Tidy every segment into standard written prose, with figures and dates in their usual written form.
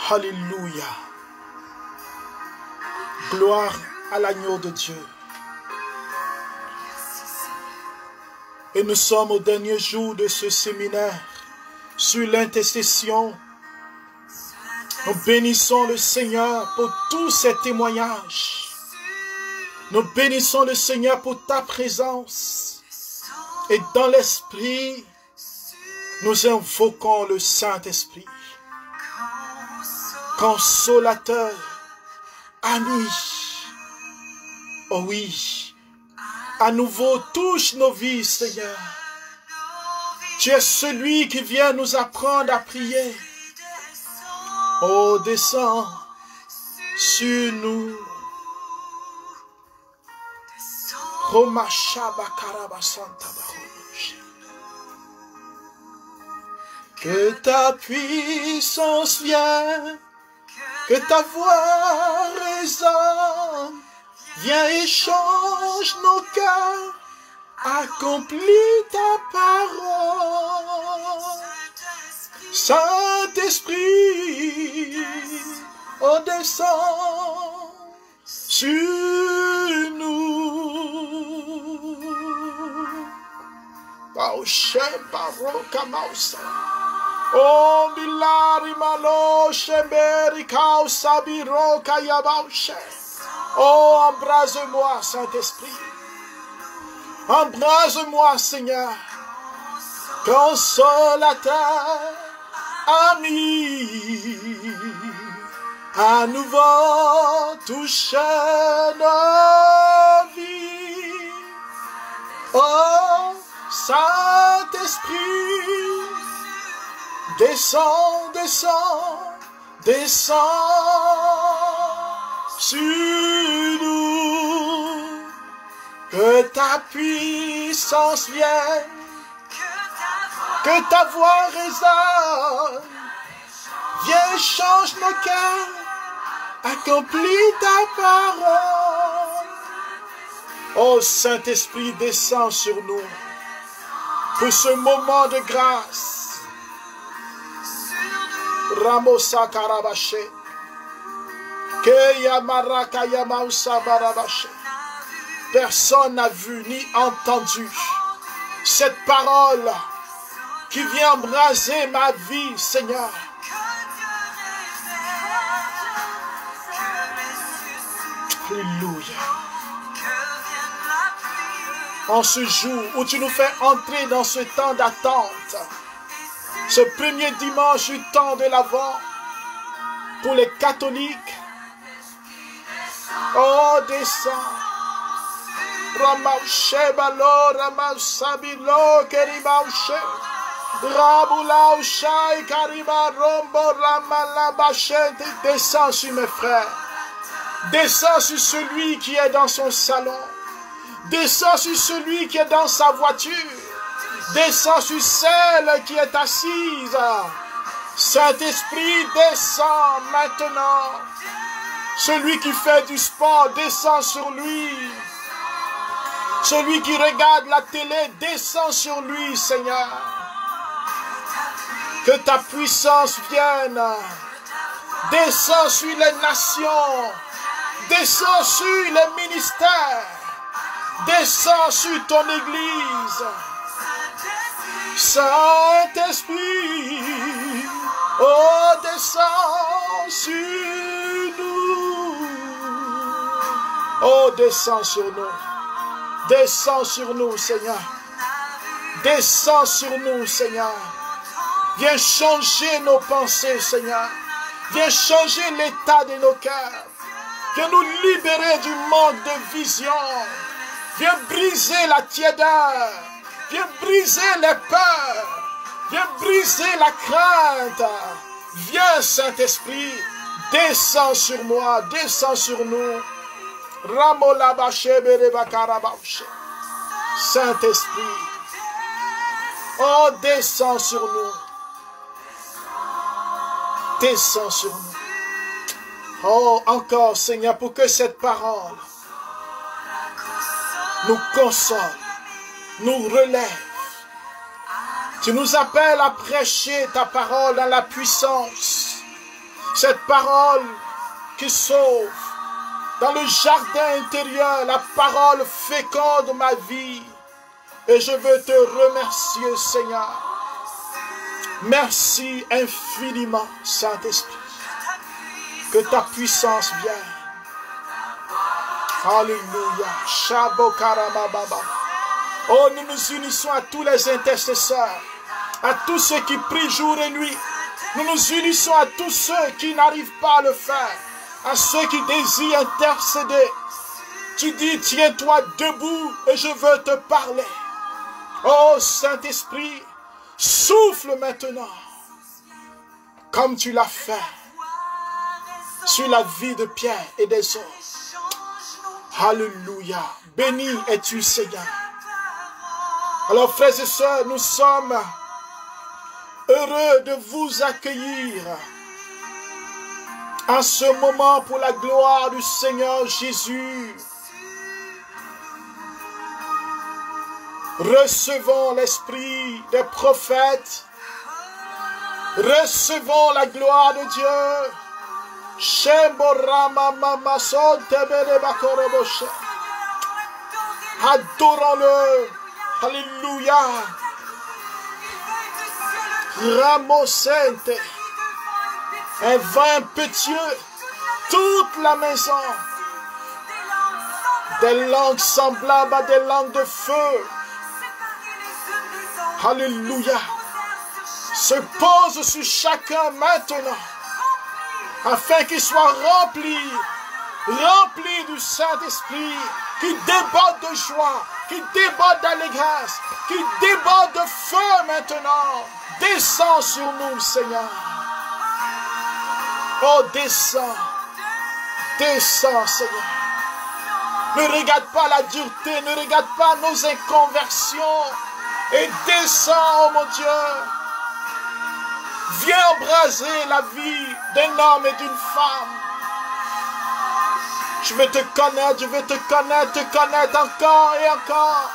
Alléluia. Gloire à l'agneau de Dieu. Et nous sommes au dernier jour de ce séminaire sur l'intercession. Nous bénissons le Seigneur pour tous ces témoignages. Nous bénissons le Seigneur pour ta présence. Et dans l'Esprit, nous invoquons le Saint-Esprit. Consolateur, ami. Oh oui, à nouveau touche nos vies, Seigneur. Tu es celui qui vient nous apprendre à prier. Oh, descends sur nous. Que ta puissance vienne, que ta voix résonne, viens et change nos cœurs, accomplis ta parole. Saint-Esprit, oh descends sur nous. Oh, milari malo shemberi kausa biro kayabaushe. Oh, embrase-moi, Saint-Esprit. Embrase-moi, Seigneur. Consolateur, ami. À nouveau, touche nos vies. Oh, Saint-Esprit. Descends, descends, descends sur nous. Que ta puissance vienne, que ta voix résonne. Viens, change nos cœurs, accomplis ta parole. Oh Saint-Esprit, descends sur nous pour ce moment de grâce. Ramosa Karabache, Keyamaraka Yamausa Barabache. Personne n'a vu ni entendu cette parole qui vient embraser ma vie, Seigneur. Alléluia. En ce jour où tu nous fais entrer dans ce temps d'attente, ce premier dimanche du temps de l'Avent, pour les catholiques, oh, descends. Ramauche balo, ramausabilo, keribauche. Rabulausha, kariba, rombo, ramalabachete. Descends sur mes frères. Descends sur celui qui est dans son salon. Descends sur celui qui est dans sa voiture. Descends sur celle qui est assise. Saint-Esprit, descends maintenant. Celui qui fait du sport, descends sur lui. Celui qui regarde la télé, descends sur lui, Seigneur. Que ta puissance vienne. Descends sur les nations. Descends sur les ministères. Descends sur ton Église. Saint-Esprit, oh, descends sur nous. Oh, descends sur nous. Descends sur nous, Seigneur. Descends sur nous, Seigneur. Viens changer nos pensées, Seigneur. Viens changer l'état de nos cœurs. Viens nous libérer du manque de vision. Viens briser la tiédeur. Viens briser les peurs. Viens briser la crainte. Viens, Saint-Esprit. Descends sur moi. Descends sur nous. Saint-Esprit. Oh, descends sur nous. Descends sur nous. Oh, encore, Seigneur, pour que cette parole nous console, nous relève. Tu nous appelles à prêcher ta parole dans la puissance. Cette parole qui sauve. Dans le jardin intérieur, la parole féconde ma vie. Et je veux te remercier, Seigneur. Merci infiniment, Saint-Esprit. Que ta puissance vienne. Alléluia. Shabokaramababa. Oh, nous nous unissons à tous les intercesseurs, à tous ceux qui prient jour et nuit. Nous nous unissons à tous ceux qui n'arrivent pas à le faire, à ceux qui désirent intercéder. Tu dis, tiens-toi debout et je veux te parler. Oh Saint-Esprit, souffle maintenant, comme tu l'as fait sur la vie de Pierre et des autres. Alléluia. Béni es-tu, Seigneur. Alors, frères et sœurs, nous sommes heureux de vous accueillir en ce moment pour la gloire du Seigneur Jésus. Recevons l'esprit des prophètes. Recevons la gloire de Dieu. Adorons-le. Alléluia. Ramosente. Un vin pétieux. Toute la maison. Des langues semblables à des langues de feu. Alléluia. Se pose sur chacun maintenant. Afin qu'il soit rempli du Saint-Esprit, qui déborde de joie, qui déborde d'allégresse, qui déborde de feu maintenant. Descends sur nous, Seigneur. Oh, descends. Descends, Seigneur. Ne regarde pas la dureté, ne regarde pas nos inconversions. Et descends, oh mon Dieu. Viens embraser la vie d'un homme et d'une femme. Je veux te connaître, te connaître encore et encore.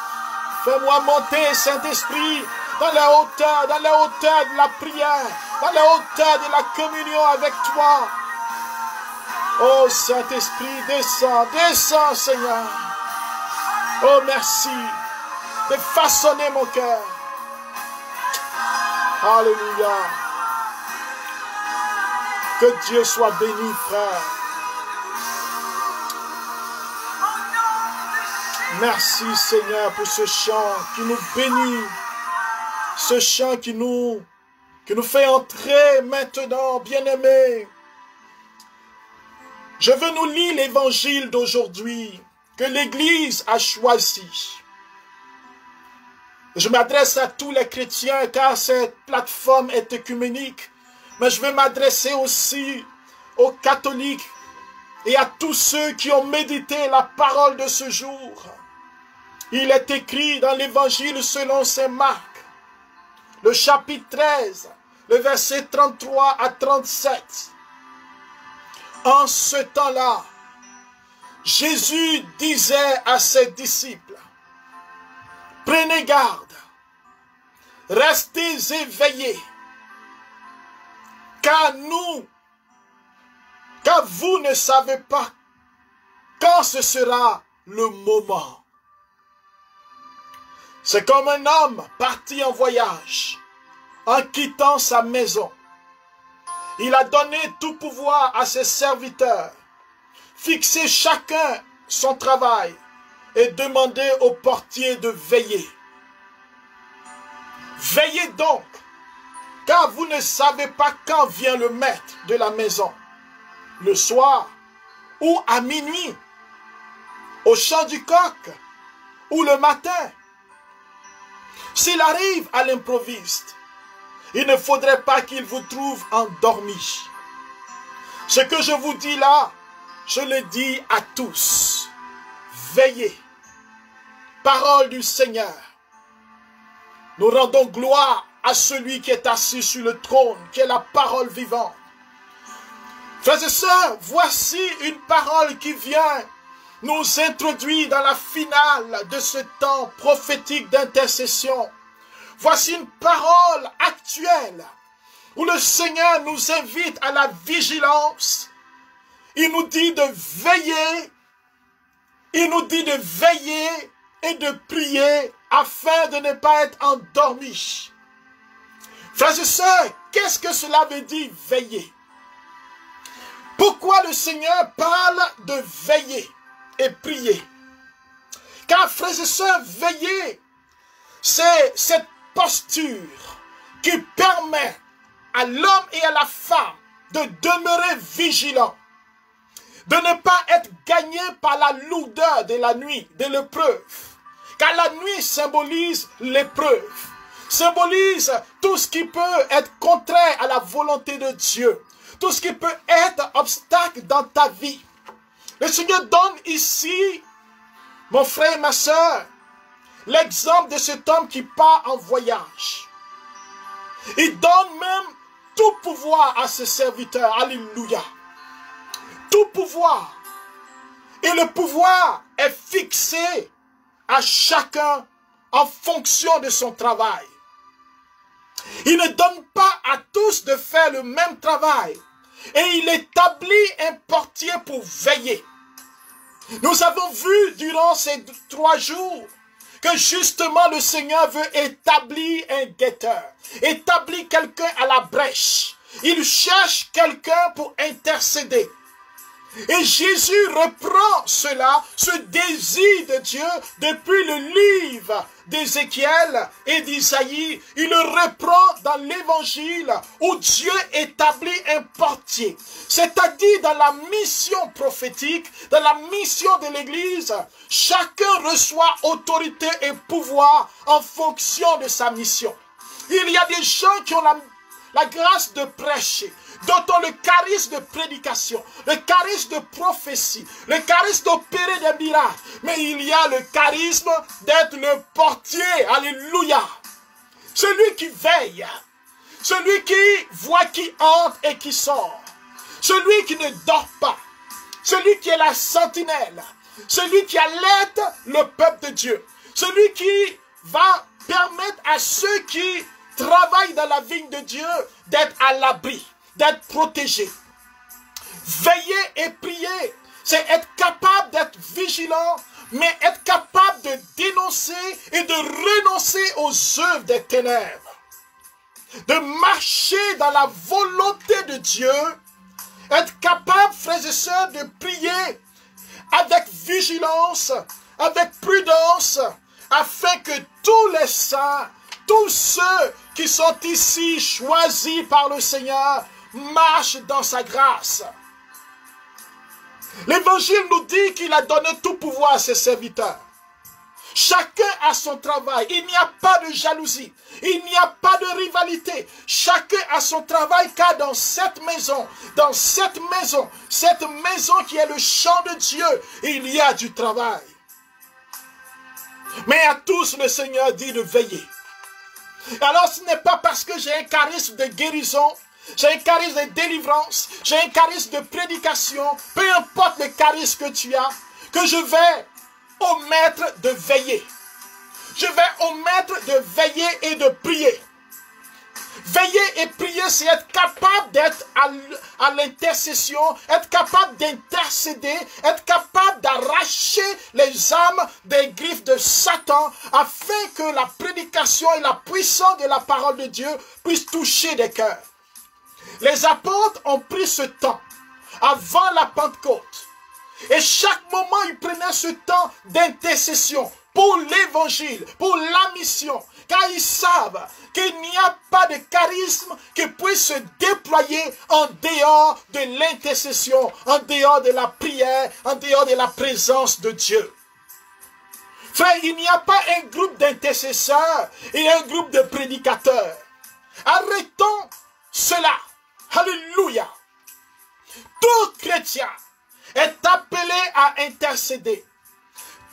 Fais-moi monter, Saint-Esprit, dans les hauteurs de la prière, dans les hauteurs de la communion avec toi. Oh Saint-Esprit, descends, descends, Seigneur. Oh merci de façonner mon cœur. Alléluia. Que Dieu soit béni, frère. Merci, Seigneur, pour ce chant qui nous bénit. Ce chant qui nous fait entrer maintenant, bien-aimés. Je veux nous lire l'évangile d'aujourd'hui que l'Église a choisi. Je m'adresse à tous les chrétiens car cette plateforme est œcuménique. Mais je vais m'adresser aussi aux catholiques et à tous ceux qui ont médité la parole de ce jour. Il est écrit dans l'évangile selon saint Marc, le chapitre 13, le verset 33 à 37. En ce temps-là, Jésus disait à ses disciples, « Prenez garde, restez éveillés, car vous ne savez pas quand ce sera le moment. » C'est comme un homme parti en voyage, en quittant sa maison. Il a donné tout pouvoir à ses serviteurs, fixé chacun son travail et demandé au portier de veiller. Veillez donc, car vous ne savez pas quand vient le maître de la maison, le soir ou à minuit, au chant du coq ou le matin. S'il arrive à l'improviste, il ne faudrait pas qu'il vous trouve endormi. Ce que je vous dis là, je le dis à tous. Veillez. Parole du Seigneur. Nous rendons gloire à celui qui est assis sur le trône, qui est la parole vivante. Frères et sœurs, voici une parole qui vient nous introduire dans la finale de ce temps prophétique d'intercession. Voici une parole actuelle. où le Seigneur nous invite à la vigilance. Il nous dit de veiller. Il nous dit de veiller et de prier afin de ne pas être endormis. Frères et sœurs, qu'est-ce que cela veut dire veiller? Pourquoi le Seigneur parle de veiller et prier? Car frères et sœurs, veiller, c'est cette posture qui permet à l'homme et à la femme de demeurer vigilants, de ne pas être gagné par la lourdeur de la nuit, de l'épreuve. Car la nuit symbolise l'épreuve, symbolise tout ce qui peut être contraire à la volonté de Dieu, tout ce qui peut être obstacle dans ta vie. Le Seigneur donne ici, mon frère et ma soeur, l'exemple de cet homme qui part en voyage. Il donne même tout pouvoir à ses serviteurs. Alléluia. Tout pouvoir. Et le pouvoir est fixé à chacun en fonction de son travail. Il ne donne pas à tous de faire le même travail. Et il établit un portier pour veiller. Nous avons vu durant ces 3 jours que justement le Seigneur veut établir un guetteur, établir quelqu'un à la brèche. Il cherche quelqu'un pour intercéder. Et Jésus reprend cela, ce désir de Dieu, depuis le livre d'Ézéchiel et d'Isaïe. Il le reprend dans l'évangile où Dieu établit un portier. C'est-à-dire dans la mission prophétique, dans la mission de l'Église, chacun reçoit autorité et pouvoir en fonction de sa mission. Il y a des gens qui ont la grâce de prêcher, d'autres ont le charisme de prédication, le charisme de prophétie, le charisme d'opérer des miracles. Mais il y a le charisme d'être le portier. Alléluia. Celui qui veille, celui qui voit qui entre et qui sort, celui qui ne dort pas, celui qui est la sentinelle, celui qui alerte le peuple de Dieu, celui qui va permettre à ceux qui travaillent dans la vigne de Dieu d'être à l'abri, d'être protégés. Veiller et prier, c'est être capable d'être vigilant, mais être capable de dénoncer et de renoncer aux œuvres des ténèbres. De marcher dans la volonté de Dieu, être capable, frères et sœurs, de prier avec vigilance, avec prudence, afin que tous les saints, tous ceux qui sont ici choisis par le Seigneur, marchent dans sa grâce. L'Évangile nous dit qu'il a donné tout pouvoir à ses serviteurs. Chacun a son travail. Il n'y a pas de jalousie. Il n'y a pas de rivalité. Chacun a son travail, car dans cette maison qui est le champ de Dieu, il y a du travail. Mais à tous, le Seigneur dit de veiller. Alors ce n'est pas parce que j'ai un charisme de guérison, j'ai un charisme de délivrance, j'ai un charisme de prédication, peu importe le charisme que tu as, que je vais omettre de veiller. Je vais omettre de veiller et de prier. Veiller et prier, c'est être capable d'être à l'intercession, être capable d'intercéder, être capable d'arracher les âmes des griffes de Satan, afin que la prédication et la puissance de la parole de Dieu puissent toucher des cœurs. Les apôtres ont pris ce temps avant la Pentecôte. Et chaque moment, ils prenaient ce temps d'intercession pour l'évangile, pour la mission. Car ils savent qu'il n'y a pas de charisme qui puisse se déployer en dehors de l'intercession, en dehors de la prière, en dehors de la présence de Dieu. Frère, il n'y a pas un groupe d'intercesseurs et un groupe de prédicateurs. Arrêtons cela. Alléluia. Tout chrétien est appelé à intercéder.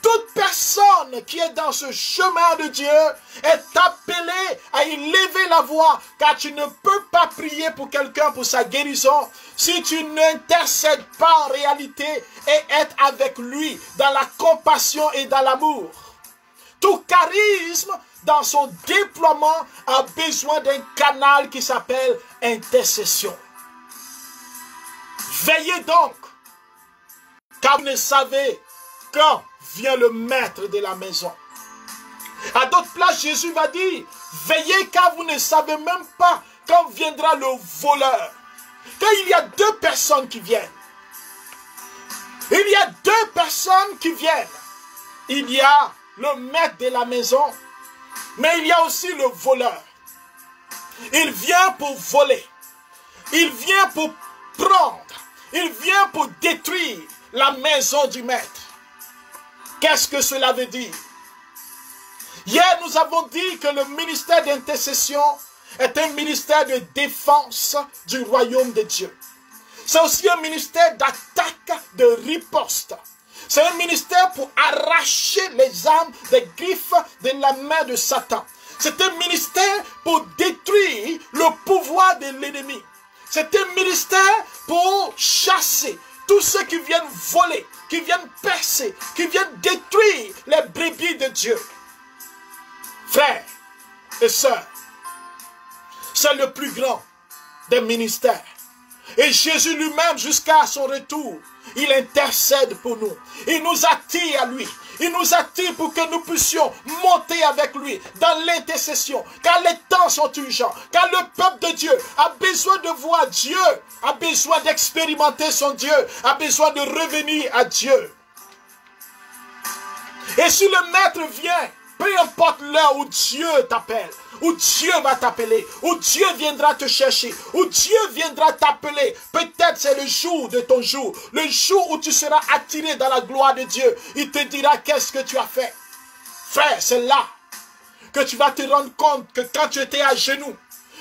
Toute personne qui est dans ce chemin de Dieu est appelée à y lever la voix, car tu ne peux pas prier pour quelqu'un pour sa guérison si tu n'intercèdes pas en réalité et être avec lui dans la compassion et dans l'amour. Tout charisme, dans son déploiement, a besoin d'un canal qui s'appelle intercession. Veillez donc, car vous ne savez quand vient le maître de la maison. À d'autres places, Jésus va dire, veillez car vous ne savez même pas quand viendra le voleur. Car il y a deux personnes qui viennent. Il y a deux personnes qui viennent. Il y a le maître de la maison, mais il y a aussi le voleur. Il vient pour voler. Il vient pour prendre. Il vient pour détruire la maison du maître. Qu'est-ce que cela veut dire? Hier, nous avons dit que le ministère d'intercession est un ministère de défense du royaume de Dieu. C'est aussi un ministère d'attaque, de riposte. C'est un ministère pour arracher les âmes des griffes de la main de Satan. C'est un ministère pour détruire le pouvoir de l'ennemi. C'est un ministère pour chasser tous ceux qui viennent voler, qui viennent percer, qui viennent détruire les brebis de Dieu. Frères et sœurs, c'est le plus grand des ministères. Et Jésus lui-même, jusqu'à son retour, il intercède pour nous. Il nous attire à lui. Il nous attire pour que nous puissions monter avec lui dans l'intercession. Car les temps sont urgents. Car le peuple de Dieu a besoin de voir Dieu. A besoin d'expérimenter son Dieu. A besoin de revenir à Dieu. Et si le maître vient, peu importe l'heure où Dieu t'appelle, où Dieu va t'appeler, où Dieu viendra te chercher, où Dieu viendra t'appeler, peut-être c'est le jour de ton jour, le jour où tu seras attiré dans la gloire de Dieu. Il te dira qu'est-ce que tu as fait. Frère, c'est là que tu vas te rendre compte que quand tu étais à genoux,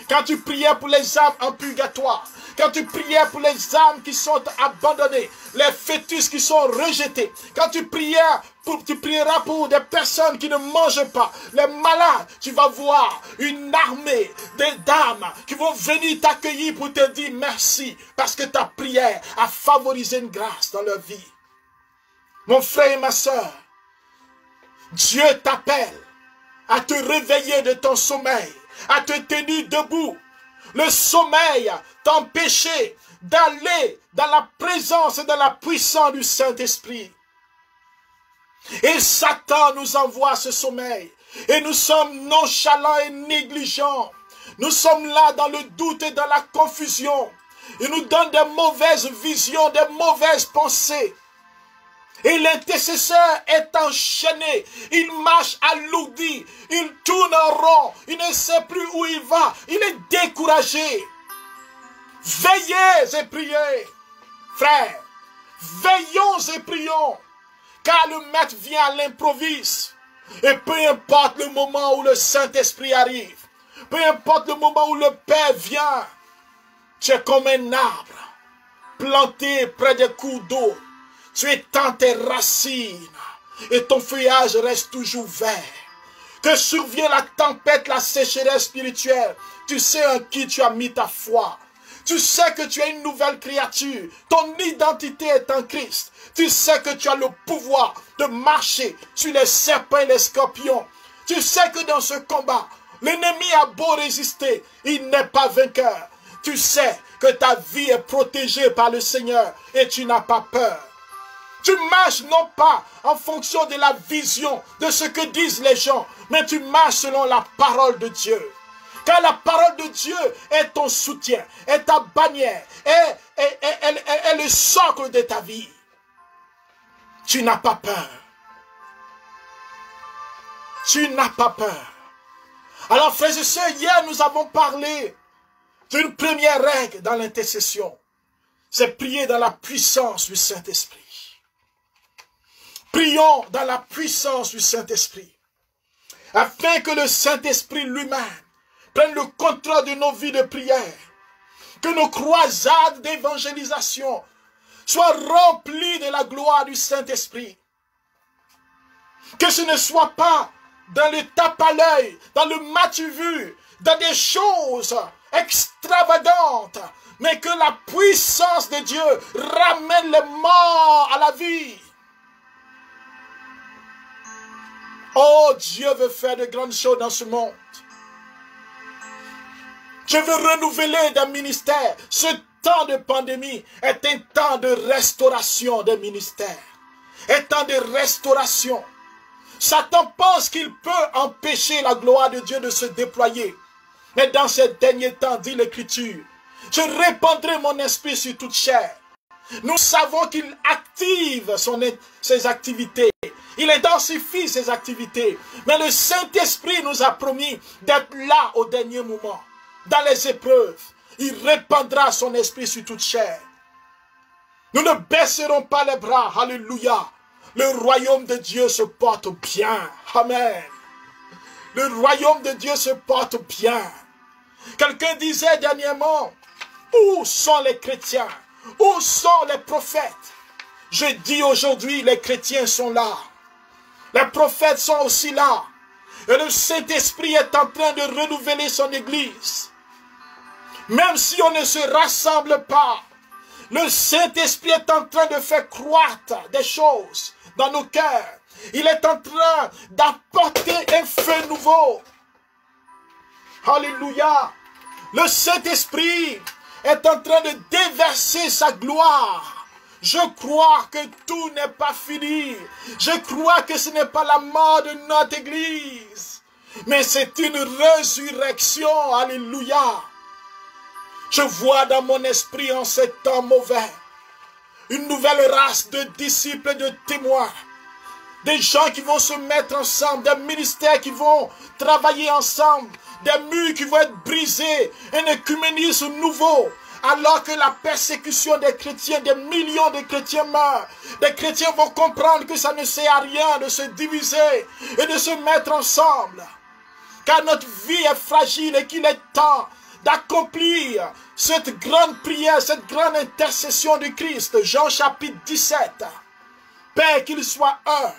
quand tu priais pour les âmes en purgatoire, quand tu priais pour les âmes qui sont abandonnées, les fœtus qui sont rejetés, quand tu prieras pour des personnes qui ne mangent pas, les malades, tu vas voir une armée de dames qui vont venir t'accueillir pour te dire merci, parce que ta prière a favorisé une grâce dans leur vie. Mon frère et ma soeur, Dieu t'appelle à te réveiller de ton sommeil, à te tenir debout. Le sommeil t'empêchait d'aller dans la présence et dans la puissance du Saint-Esprit. Et Satan nous envoie ce sommeil. Et nous sommes nonchalants et négligents. Nous sommes là dans le doute et dans la confusion. Il nous donne des mauvaises visions, des mauvaises pensées. Et l'intercesseur est enchaîné, il marche alourdi, il tourne en rond, il ne sait plus où il va, il est découragé. Veillez et priez, frères, veillons et prions, car le maître vient à l'improviste. Et peu importe le moment où le Saint-Esprit arrive, peu importe le moment où le Père vient, tu es comme un arbre planté près des cours d'eau. Tu étends tes racines et ton feuillage reste toujours vert. Que survient la tempête, la sécheresse spirituelle, tu sais en qui tu as mis ta foi. Tu sais que tu es une nouvelle créature. Ton identité est en Christ. Tu sais que tu as le pouvoir de marcher sur les serpents et les scorpions. Tu sais que dans ce combat, l'ennemi a beau résister, il n'est pas vainqueur. Tu sais que ta vie est protégée par le Seigneur et tu n'as pas peur. Tu marches non pas en fonction de la vision, de ce que disent les gens, mais tu marches selon la parole de Dieu. Car la parole de Dieu est ton soutien, est ta bannière, est le socle de ta vie. Tu n'as pas peur. Tu n'as pas peur. Alors frères et sœurs, hier nous avons parlé d'une première règle dans l'intercession. C'est prier dans la puissance du Saint-Esprit. Prions dans la puissance du Saint-Esprit, afin que le Saint-Esprit lui-même prenne le contrôle de nos vies de prière, que nos croisades d'évangélisation soient remplies de la gloire du Saint-Esprit, que ce ne soit pas dans le tape à l'œil, dans le matu-vu, dans des choses extravagantes, mais que la puissance de Dieu ramène les morts à la vie. Oh, Dieu veut faire de grandes choses dans ce monde. Je veux renouveler des ministères. Ce temps de pandémie est un temps de restauration des ministères. Un temps de restauration. Satan pense qu'il peut empêcher la gloire de Dieu de se déployer. Mais dans ces derniers temps, dit l'Écriture, je répandrai mon esprit sur toute chair. Nous savons qu'il active ses activités. Il intensifie ses activités. Mais le Saint-Esprit nous a promis d'être là au dernier moment. Dans les épreuves, il répandra son esprit sur toute chair. Nous ne baisserons pas les bras. Alléluia. Le royaume de Dieu se porte bien. Amen. Le royaume de Dieu se porte bien. Quelqu'un disait dernièrement, où sont les chrétiens? Où sont les prophètes? Je dis aujourd'hui, les chrétiens sont là. Les prophètes sont aussi là. Et le Saint-Esprit est en train de renouveler son église. Même si on ne se rassemble pas, le Saint-Esprit est en train de faire croître des choses dans nos cœurs. Il est en train d'apporter un feu nouveau. Alléluia. Le Saint-Esprit est en train de déverser sa gloire. Je crois que tout n'est pas fini. Je crois que ce n'est pas la mort de notre église. Mais c'est une résurrection. Alléluia. Je vois dans mon esprit en ce temps mauvais une nouvelle race de disciples, de témoins. Des gens qui vont se mettre ensemble, des ministères qui vont travailler ensemble, des murs qui vont être brisés, un écuménisme nouveau. Alors que la persécution des chrétiens, des millions de chrétiens meurent, des chrétiens vont comprendre que ça ne sert à rien de se diviser et de se mettre ensemble. Car notre vie est fragile et qu'il est temps d'accomplir cette grande prière, cette grande intercession du Christ. Jean chapitre 17. Père, qu'il soit un,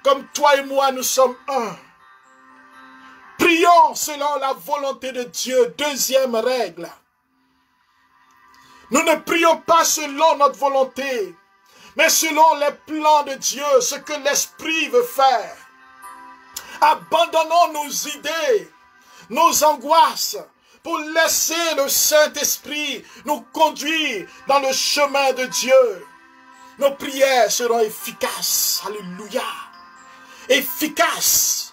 comme toi et moi nous sommes un. Prions selon la volonté de Dieu. Deuxième règle. Nous ne prions pas selon notre volonté, mais selon les plans de Dieu, ce que l'Esprit veut faire. Abandonnons nos idées, nos angoisses, pour laisser le Saint-Esprit nous conduire dans le chemin de Dieu. Nos prières seront efficaces. Alléluia. Efficaces.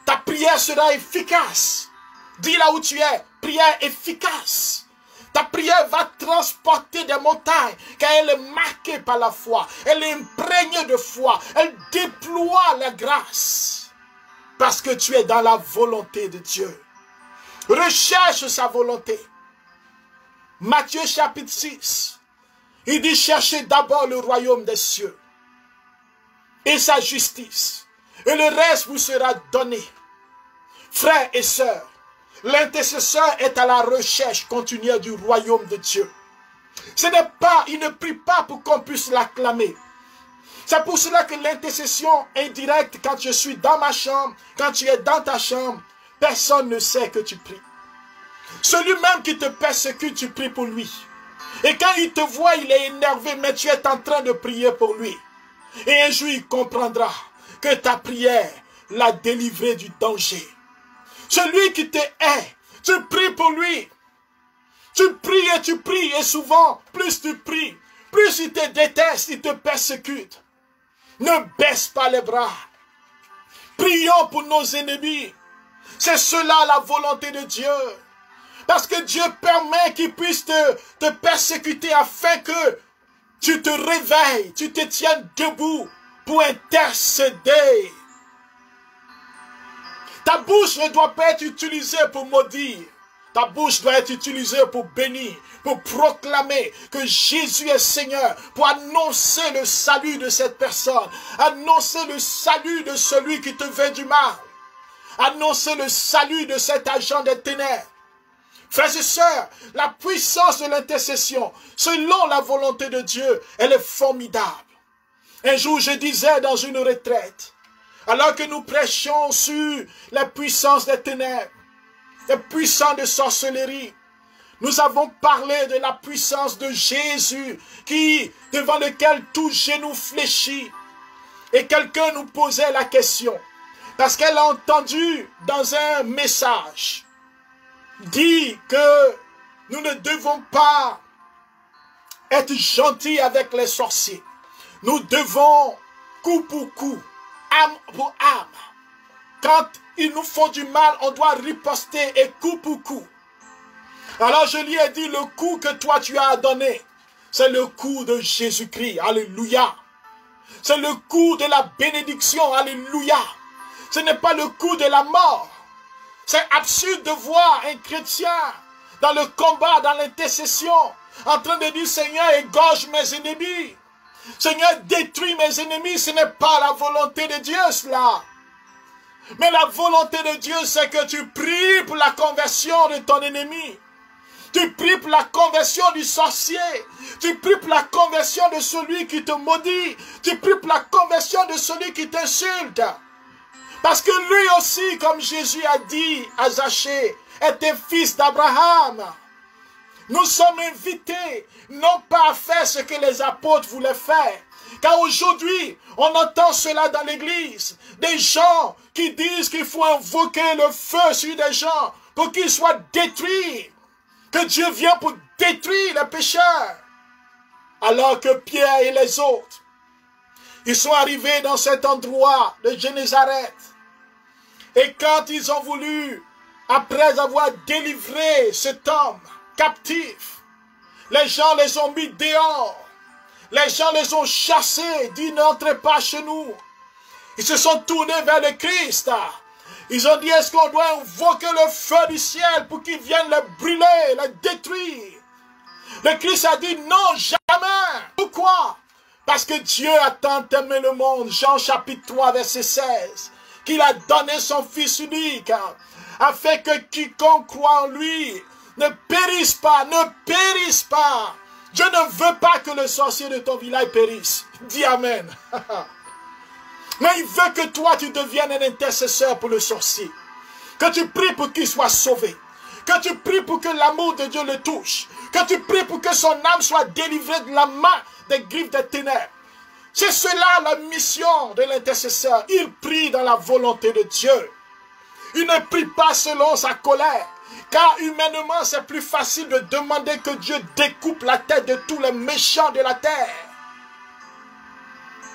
Ta prière sera efficace. Dis là où tu es, prière efficace. Ta prière va transporter des montagnes, car elle est marquée par la foi. Elle est imprégnée de foi. Elle déploie la grâce. Parce que tu es dans la volonté de Dieu. Recherche sa volonté. Matthieu chapitre 6. Il dit, cherchez d'abord le royaume des cieux et sa justice. Et le reste vous sera donné. Frères et sœurs, l'intercesseur est à la recherche continue du royaume de Dieu. Ce n'est pas, il ne prie pas pour qu'on puisse l'acclamer. C'est pour cela que l'intercession indirecte, quand je suis dans ma chambre, quand tu es dans ta chambre, personne ne sait que tu pries. Celui-même qui te persécute, tu pries pour lui. Et quand il te voit, il est énervé, mais tu es en train de prier pour lui. Et un jour, il comprendra que ta prière l'a délivré du danger. Celui qui te hait, tu pries pour lui. Tu pries, et souvent, plus tu pries, plus il te déteste, il te persécute. Ne baisse pas les bras. Prions pour nos ennemis. C'est cela la volonté de Dieu. Parce que Dieu permet qu'il puisse te persécuter afin que tu te réveilles, tu te tiennes debout pour intercéder. Ta bouche ne doit pas être utilisée pour maudire. Ta bouche doit être utilisée pour bénir, pour proclamer que Jésus est Seigneur, pour annoncer le salut de cette personne, annoncer le salut de celui qui te veut du mal, annoncer le salut de cet agent des ténèbres. Frères et sœurs, la puissance de l'intercession, selon la volonté de Dieu, elle est formidable. Un jour, je disais dans une retraite, alors que nous prêchions sur la puissance des ténèbres, les puissances de sorcellerie, nous avons parlé de la puissance de Jésus, devant lequel tout genou fléchit. Et quelqu'un nous posait la question, Parce qu'elle a entendu dans un message dire que nous ne devons pas être gentils avec les sorciers. Nous devons, coup pour coup, âme pour âme. Quand ils nous font du mal, on doit riposter et coup pour coup. Alors je lui ai dit, le coup que toi tu as donné, c'est le coup de Jésus-Christ. Alléluia. C'est le coup de la bénédiction. Alléluia. Ce n'est pas le coup de la mort. C'est absurde de voir un chrétien dans le combat, dans l'intercession, en train de dire, Seigneur, égorge mes ennemis. Seigneur, détruis mes ennemis. Ce n'est pas la volonté de Dieu, cela. Mais la volonté de Dieu, c'est que tu pries pour la conversion de ton ennemi. Tu pries pour la conversion du sorcier. Tu pries pour la conversion de celui qui te maudit. Tu pries pour la conversion de celui qui t'insulte. Parce que lui aussi, comme Jésus a dit à Zachée, était fils d'Abraham. Nous sommes invités, non pas à faire ce que les apôtres voulaient faire. Car aujourd'hui, on entend cela dans l'église. Des gens qui disent qu'il faut invoquer le feu sur des gens pour qu'ils soient détruits. Que Dieu vient pour détruire les pécheurs. Alors que Pierre et les autres, ils sont arrivés dans cet endroit de Génézareth. Et quand ils ont voulu, après avoir délivré cet homme captif, les gens les ont mis dehors. Les gens les ont chassés, dit n'entrez pas chez nous. Ils se sont tournés vers le Christ. Ils ont dit, est-ce qu'on doit invoquer le feu du ciel pour qu'il vienne les brûler, les détruire? Le Christ a dit, non, jamais. Pourquoi? Parce que Dieu a tant aimé le monde, Jean chapitre 3, verset 16, qu'il a donné son Fils unique, afin que quiconque croit en lui ne périsse pas, ne périsse pas. Dieu ne veut pas que le sorcier de ton village périsse. Dis Amen. Mais il veut que toi, tu deviennes un intercesseur pour le sorcier. Que tu pries pour qu'il soit sauvé. Que tu pries pour que l'amour de Dieu le touche. Que tu pries pour que son âme soit délivrée de la main des griffes des ténèbres. C'est cela la mission de l'intercesseur. Il prie dans la volonté de Dieu. Il ne prie pas selon sa colère. Car humainement, c'est plus facile de demander que Dieu découpe la tête de tous les méchants de la terre.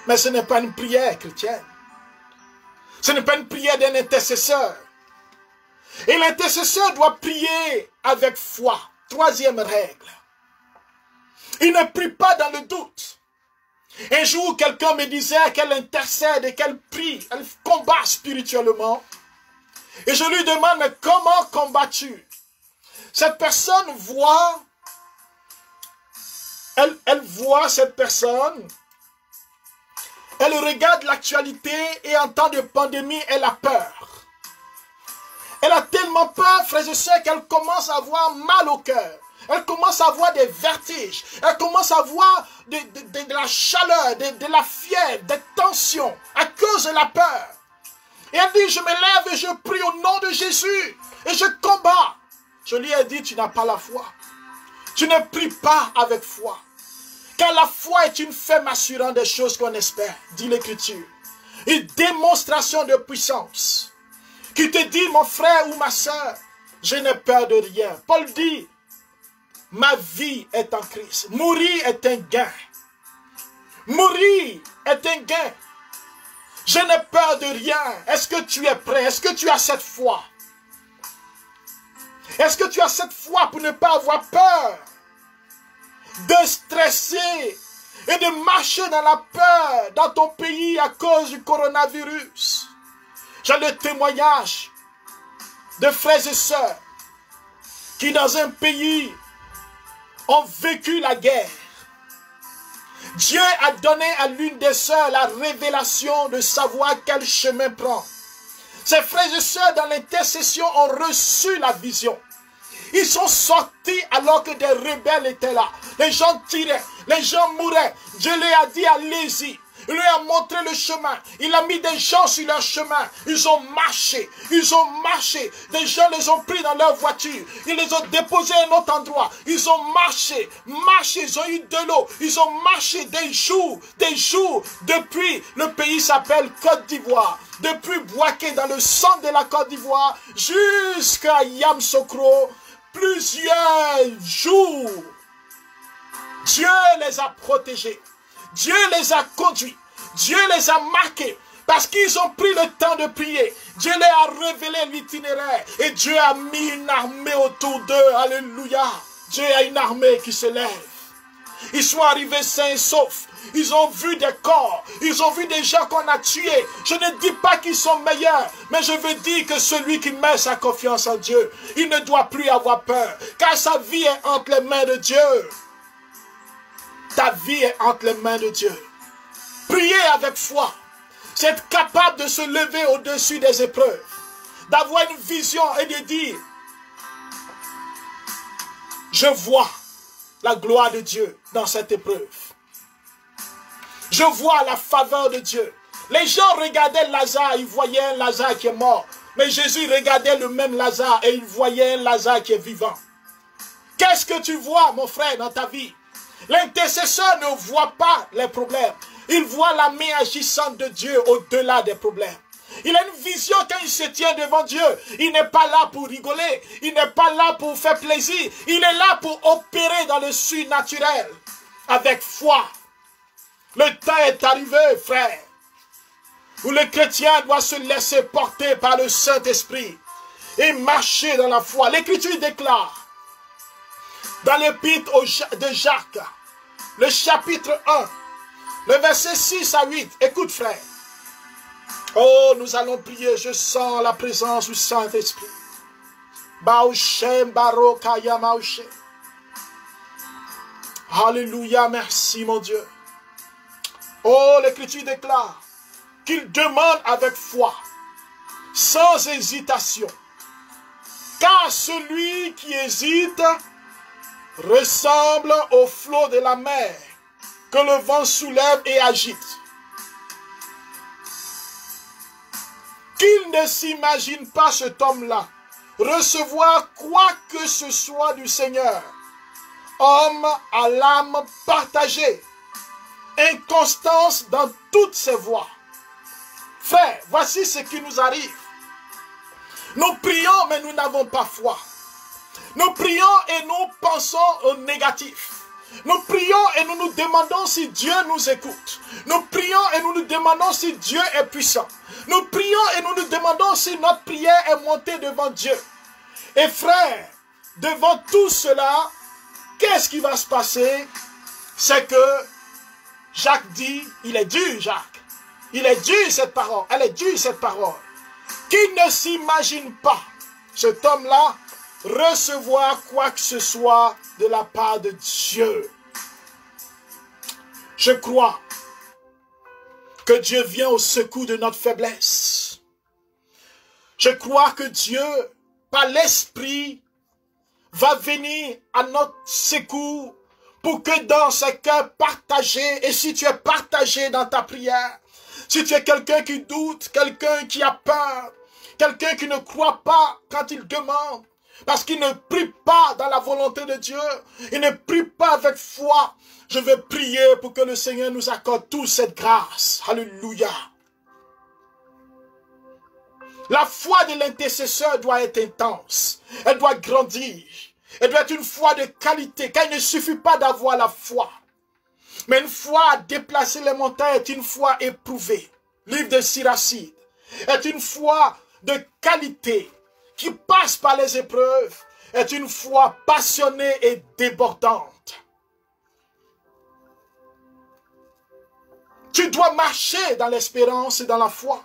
Mais ce n'est pas une prière chrétienne. Ce n'est pas une prière d'un intercesseur. Et l'intercesseur doit prier avec foi. Troisième règle. Il ne prie pas dans le doute. Un jour, quelqu'un me disait qu'elle intercède et qu'elle prie, elle combat spirituellement. Et je lui demande, mais comment combats-tu? Cette personne voit, elle voit cette personne, elle regarde l'actualité et en temps de pandémie, elle a peur. Elle a tellement peur, frères et sœurs, qu'elle commence à avoir mal au cœur. Elle commence à avoir des vertiges. Elle commence à avoir de la chaleur, de la fièvre, des tensions à cause de la peur. Et elle dit, je me lève et je prie au nom de Jésus et je combats. Je lui ai dit, tu n'as pas la foi. Tu ne pries pas avec foi. Car la foi est une ferme assurance des choses qu'on espère, dit l'Écriture. Une démonstration de puissance. Qui te dit, mon frère ou ma soeur, je n'ai peur de rien. Paul dit, ma vie est en Christ. Mourir est un gain. Mourir est un gain. Je n'ai peur de rien. Est-ce que tu es prêt? Est-ce que tu as cette foi? Est-ce que tu as cette foi pour ne pas avoir peur de stresser et de marcher dans la peur dans ton pays à cause du coronavirus? J'ai le témoignage de frères et sœurs qui dans un pays ont vécu la guerre. Dieu a donné à l'une des sœurs la révélation de savoir quel chemin prendre. Ces frères et sœurs dans l'intercession ont reçu la vision. Ils sont sortis alors que des rebelles étaient là. Les gens tiraient, les gens mouraient. Dieu leur a dit, allez-y. Il lui a montré le chemin. Il a mis des gens sur leur chemin. Ils ont marché. Ils ont marché. Des gens les ont pris dans leur voiture. Ils les ont déposés à un autre endroit. Ils ont marché. Marché. Ils ont eu de l'eau. Ils ont marché des jours. Des jours. Depuis, le pays s'appelle Côte d'Ivoire. Depuis Bouaké, dans le centre de la Côte d'Ivoire, jusqu'à Yamoussoukro, plusieurs jours. Dieu les a protégés. Dieu les a conduits. Dieu les a marqués. Parce qu'ils ont pris le temps de prier. Dieu leur a révélé l'itinéraire. Et Dieu a mis une armée autour d'eux. Alléluia. Dieu a une armée qui se lève. Ils sont arrivés sains et saufs. Ils ont vu des corps. Ils ont vu des gens qu'on a tués. Je ne dis pas qu'ils sont meilleurs. Mais je veux dire que celui qui met sa confiance en Dieu, il ne doit plus avoir peur. Car sa vie est entre les mains de Dieu. Ta vie est entre les mains de Dieu. Priez avec foi. C'est être capable de se lever au-dessus des épreuves. D'avoir une vision et de dire, je vois la gloire de Dieu dans cette épreuve. Je vois la faveur de Dieu. Les gens regardaient Lazare, ils voyaient un Lazare qui est mort. Mais Jésus regardait le même Lazare et il voyait un Lazare qui est vivant. Qu'est-ce que tu vois, mon frère, dans ta vie? L'intercesseur ne voit pas les problèmes. Il voit la main agissante de Dieu au-delà des problèmes. Il a une vision quand il se tient devant Dieu. Il n'est pas là pour rigoler. Il n'est pas là pour faire plaisir. Il est là pour opérer dans le surnaturel. Avec foi. Le temps est arrivé, frère, où le chrétien doit se laisser porter par le Saint-Esprit et marcher dans la foi. L'Écriture déclare, dans l'épître de Jacques, le chapitre 1, le verset 6 à 8. Écoute, frère. Oh, nous allons prier. Je sens la présence du Saint-Esprit. Alléluia, merci mon Dieu. Oh, l'Écriture déclare qu'il demande avec foi, sans hésitation. Car celui qui hésite ressemble au flot de la mer que le vent soulève et agite. Qu'il ne s'imagine pas cet homme-là recevoir quoi que ce soit du Seigneur. Homme à l'âme partagée, inconstance dans toutes ses voies. Frère, voici ce qui nous arrive. Nous prions, mais nous n'avons pas foi. Nous prions et nous pensons au négatif. Nous prions et nous nous demandons si Dieu nous écoute. Nous prions et nous nous demandons si Dieu est puissant. Nous prions et nous nous demandons si notre prière est montée devant Dieu. Et frère, devant tout cela, qu'est-ce qui va se passer? C'est que Jacques dit, il est dur, Jacques. Il est dur cette parole. Elle est dure cette parole. Qui ne s'imagine pas, cet homme-là, recevoir quoi que ce soit de la part de Dieu. Je crois que Dieu vient au secours de notre faiblesse. Je crois que Dieu, par l'Esprit, va venir à notre secours pour que dans ce cœur partagé, et si tu es partagé dans ta prière, si tu es quelqu'un qui doute, quelqu'un qui a peur, quelqu'un qui ne croit pas quand il demande, parce qu'il ne prie pas dans la volonté de Dieu, il ne prie pas avec foi, je vais prier pour que le Seigneur nous accorde toute cette grâce. Alléluia. La foi de l'intercesseur doit être intense, elle doit grandir. Elle doit être une foi de qualité, car il ne suffit pas d'avoir la foi. Mais une foi à déplacer les montagnes est une foi éprouvée. Livre de Siracide est une foi de qualité qui passe par les épreuves, est une foi passionnée et débordante. Tu dois marcher dans l'espérance et dans la foi.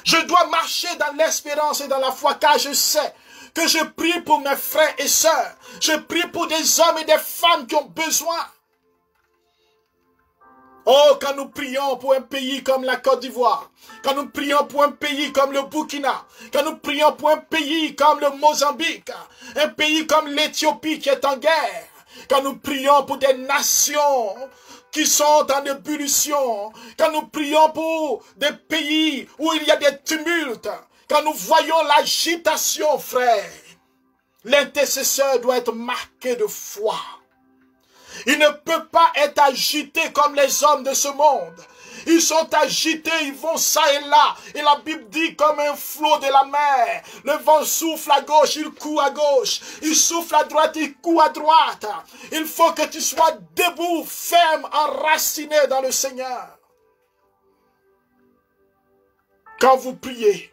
Je dois marcher dans l'espérance et dans la foi, car je sais que je prie pour mes frères et sœurs. Je prie pour des hommes et des femmes qui ont besoin. Oh, quand nous prions pour un pays comme la Côte d'Ivoire, quand nous prions pour un pays comme le Burkina, quand nous prions pour un pays comme le Mozambique, un pays comme l'Éthiopie qui est en guerre, quand nous prions pour des nations qui sont en ébullition, quand nous prions pour des pays où il y a des tumultes, quand nous voyons l'agitation, frère, l'intercesseur doit être marqué de foi. Il ne peut pas être agité comme les hommes de ce monde. Ils sont agités, ils vont ça et là. Et la Bible dit comme un flot de la mer. Le vent souffle à gauche, il coud à gauche. Il souffle à droite, il coud à droite. Il faut que tu sois debout, ferme, enraciné dans le Seigneur. Quand vous priez,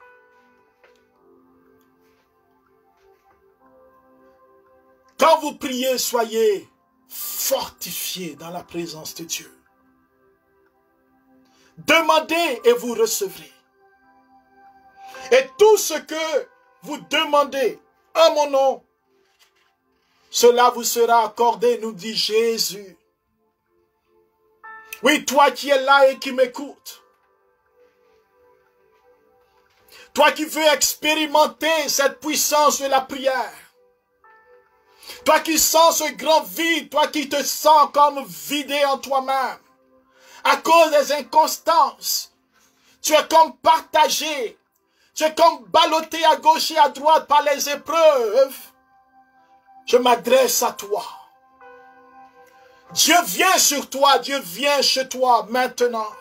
soyez fortifiés dans la présence de Dieu. Demandez et vous recevrez. Et tout ce que vous demandez en mon nom, cela vous sera accordé, nous dit Jésus. Oui, toi qui es là et qui m'écoutes. Toi qui veux expérimenter cette puissance de la prière. Toi qui sens ce grand vide, toi qui te sens comme vidé en toi-même. À cause des inconstances, tu es comme partagé, tu es comme ballotté à gauche et à droite par les épreuves. Je m'adresse à toi. Dieu vient sur toi, Dieu vient chez toi maintenant.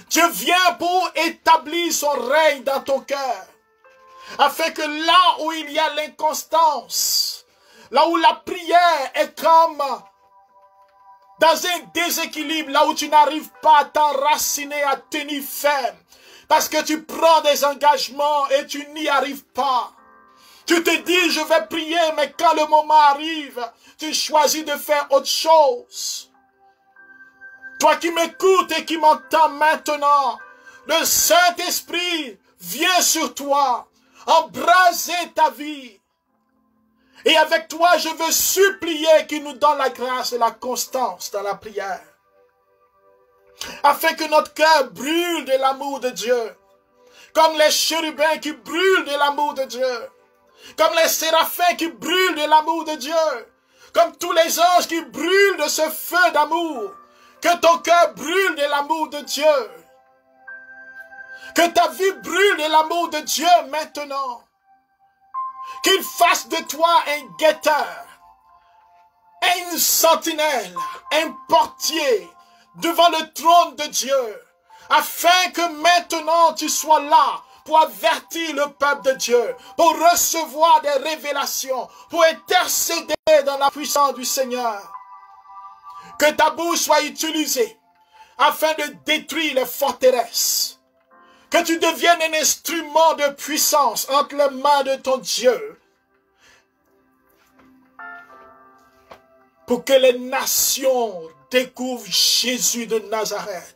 Dieu vient pour établir son règne dans ton cœur. Afin que là où il y a l'inconstance, là où la prière est comme dans un déséquilibre, là où tu n'arrives pas à t'enraciner, à tenir ferme, parce que tu prends des engagements et tu n'y arrives pas. Tu te dis, je vais prier, mais quand le moment arrive, tu choisis de faire autre chose. Toi qui m'écoutes et qui m'entends maintenant, le Saint-Esprit vient sur toi, embraser ta vie. Et avec toi, je veux supplier qu'il nous donne la grâce et la constance dans la prière. Afin que notre cœur brûle de l'amour de Dieu. Comme les chérubins qui brûlent de l'amour de Dieu. Comme les séraphins qui brûlent de l'amour de Dieu. Comme tous les anges qui brûlent de ce feu d'amour. Que ton cœur brûle de l'amour de Dieu. Que ta vie brûle de l'amour de Dieu maintenant. Qu'il fasse de toi un guetteur, une sentinelle, un portier devant le trône de Dieu, afin que maintenant tu sois là pour avertir le peuple de Dieu, pour recevoir des révélations, pour intercéder dans la puissance du Seigneur. Que ta bouche soit utilisée afin de détruire les forteresses. Que tu deviennes un instrument de puissance entre les mains de ton Dieu. Pour que les nations découvrent Jésus de Nazareth.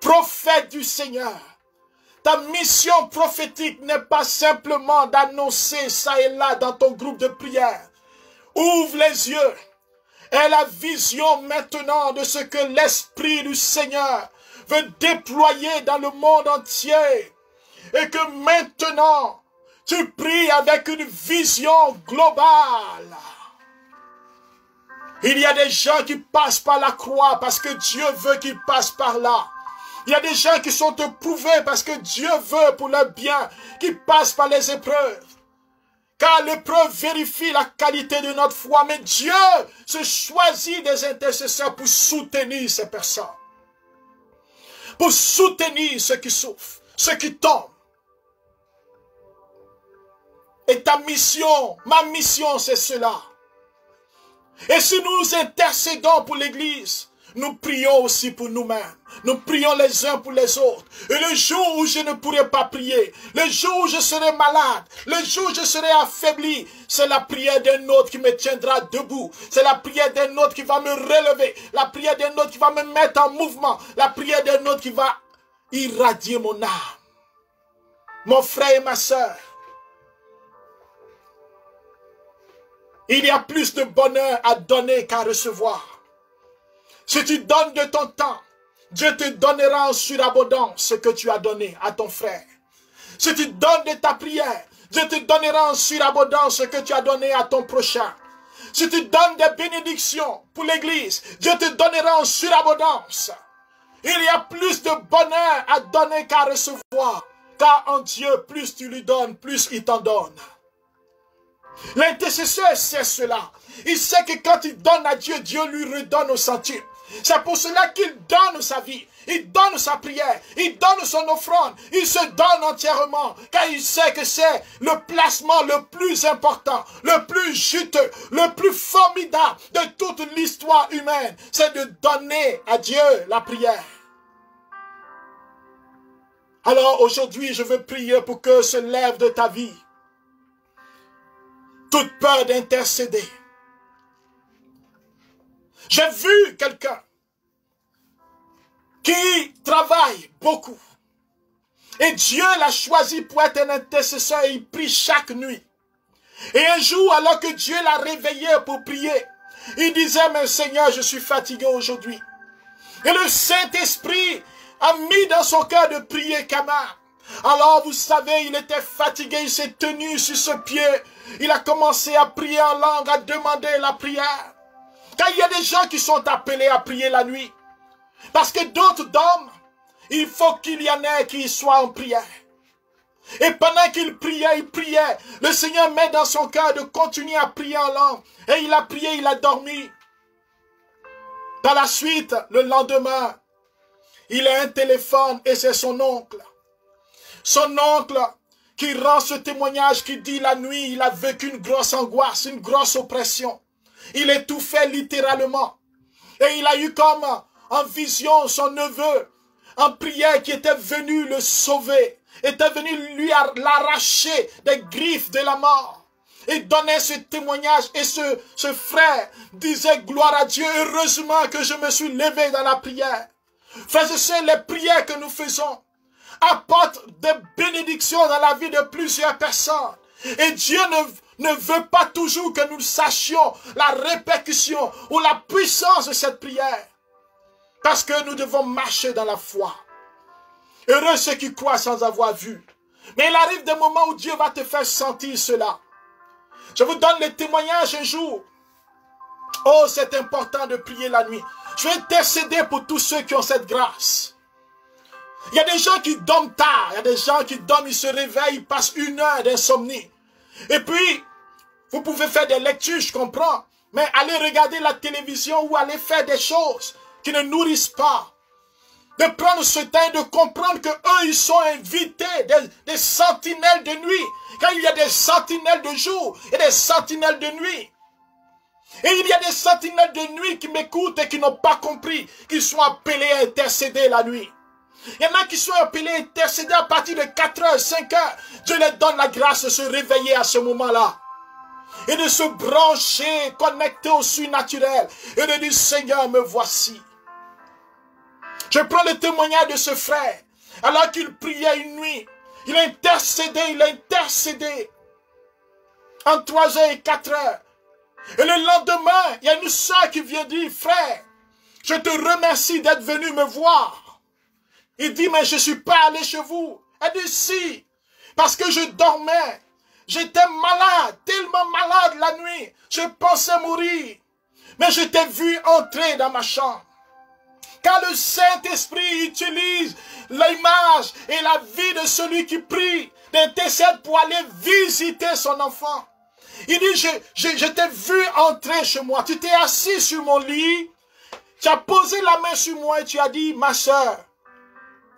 Prophète du Seigneur. Ta mission prophétique n'est pas simplement d'annoncer ça et là dans ton groupe de prière. Ouvre les yeux. Et la vision maintenant de ce que l'Esprit du Seigneur veut déployer dans le monde entier. Et que maintenant, tu pries avec une vision globale. Il y a des gens qui passent par la croix parce que Dieu veut qu'ils passent par là. Il y a des gens qui sont éprouvés parce que Dieu veut pour leur bien qu'ils passent par les épreuves. Car l'épreuve vérifie la qualité de notre foi. Mais Dieu se choisit des intercesseurs pour soutenir ces personnes. Pour soutenir ceux qui souffrent, ceux qui tombent. Et ta mission, ma mission, c'est cela. Et si nous intercédons pour l'Église, nous prions aussi pour nous-mêmes. Nous prions les uns pour les autres. Et le jour où je ne pourrai pas prier, le jour où je serai malade, le jour où je serai affaibli, c'est la prière d'un autre qui me tiendra debout. C'est la prière d'un autre qui va me relever. La prière d'un autre qui va me mettre en mouvement. La prière d'un autre qui va irradier mon âme. Mon frère et ma sœur, il y a plus de bonheur à donner qu'à recevoir. Si tu donnes de ton temps, Dieu te donnera en surabondance ce que tu as donné à ton frère. Si tu donnes de ta prière, Dieu te donnera en surabondance ce que tu as donné à ton prochain. Si tu donnes des bénédictions pour l'église, Dieu te donnera en surabondance. Il y a plus de bonheur à donner qu'à recevoir. Car en Dieu, plus tu lui donnes, plus il t'en donne. L'intercesseur sait cela. Il sait que quand il donne à Dieu, Dieu lui redonne au centime. C'est pour cela qu'il donne sa vie, il donne sa prière, il donne son offrande, il se donne entièrement, car il sait que c'est le placement le plus important, le plus juteux, le plus formidable de toute l'histoire humaine. C'est de donner à Dieu la prière. Alors aujourd'hui, je veux prier pour que se lève de ta vie toute peur d'intercéder. J'ai vu quelqu'un qui travaille beaucoup. Et Dieu l'a choisi pour être un intercesseur et il prie chaque nuit. Et un jour, alors que Dieu l'a réveillé pour prier, il disait, mais Seigneur, je suis fatigué aujourd'hui. Et le Saint-Esprit a mis dans son cœur de prier quand même. Alors, vous savez, il était fatigué, il s'est tenu sur ce pied. Il a commencé à prier en langue, à demander la prière. Car il y a des gens qui sont appelés à prier la nuit. Parce que d'autres d'hommes, il faut qu'il y en ait qui soient en prière. Et pendant qu'il priait, le Seigneur met dans son cœur de continuer à prier en langue. Et il a prié, il a dormi. Par la suite, le lendemain, il a un téléphone et c'est son oncle. Son oncle qui rend ce témoignage, qui dit la nuit, il a vécu une grosse angoisse, une grosse oppression. Il étouffait littéralement. Et il a eu comme en vision son neveu en prière qui était venu le sauver, était venu lui l'arracher des griffes de la mort. Il donnait ce témoignage et ce frère disait gloire à Dieu, heureusement que je me suis levé dans la prière. Frères et sœurs, les prières que nous faisons apportent des bénédictions dans la vie de plusieurs personnes. Et Dieu ne veut pas toujours que nous sachions la répercussion ou la puissance de cette prière. Parce que nous devons marcher dans la foi. Heureux ceux qui croient sans avoir vu. Mais il arrive des moments où Dieu va te faire sentir cela. Je vous donne le témoignage un jour. Oh, c'est important de prier la nuit. Je vais intercéder pour tous ceux qui ont cette grâce. Il y a des gens qui dorment tard. Il y a des gens qui dorment, ils se réveillent, ils passent 1 heure d'insomnie. Et puis, vous pouvez faire des lectures, je comprends. Mais allez regarder la télévision ou allez faire des choses qui ne nourrissent pas. De prendre ce temps de comprendre que eux, ils sont invités, des sentinelles de nuit. Quand il y a des sentinelles de jour et des sentinelles de nuit. Et il y a des sentinelles de nuit qui m'écoutent et qui n'ont pas compris qu'ils sont appelés à intercéder la nuit. Il y en a qui sont appelés à intercéder à partir de 4 heures, 5 heures. Dieu leur donne la grâce de se réveiller à ce moment-là. Et de se brancher, connecter au surnaturel. Et de dire, Seigneur, me voici. Je prends le témoignage de ce frère. Alors qu'il priait une nuit, il a intercédé. En 3 heures et 4 heures. Et le lendemain, il y a une soeur qui vient dire, frère, je te remercie d'être venu me voir. Il dit, mais je ne suis pas allé chez vous. Elle dit, si, parce que je dormais. J'étais malade, tellement malade la nuit. Je pensais mourir. Mais je t'ai vu entrer dans ma chambre. Car le Saint-Esprit utilise l'image et la vie de celui qui prie, d'intercède pour aller visiter son enfant. Il dit, je t'ai vu entrer chez moi. Tu t'es assis sur mon lit. Tu as posé la main sur moi et tu as dit, ma soeur,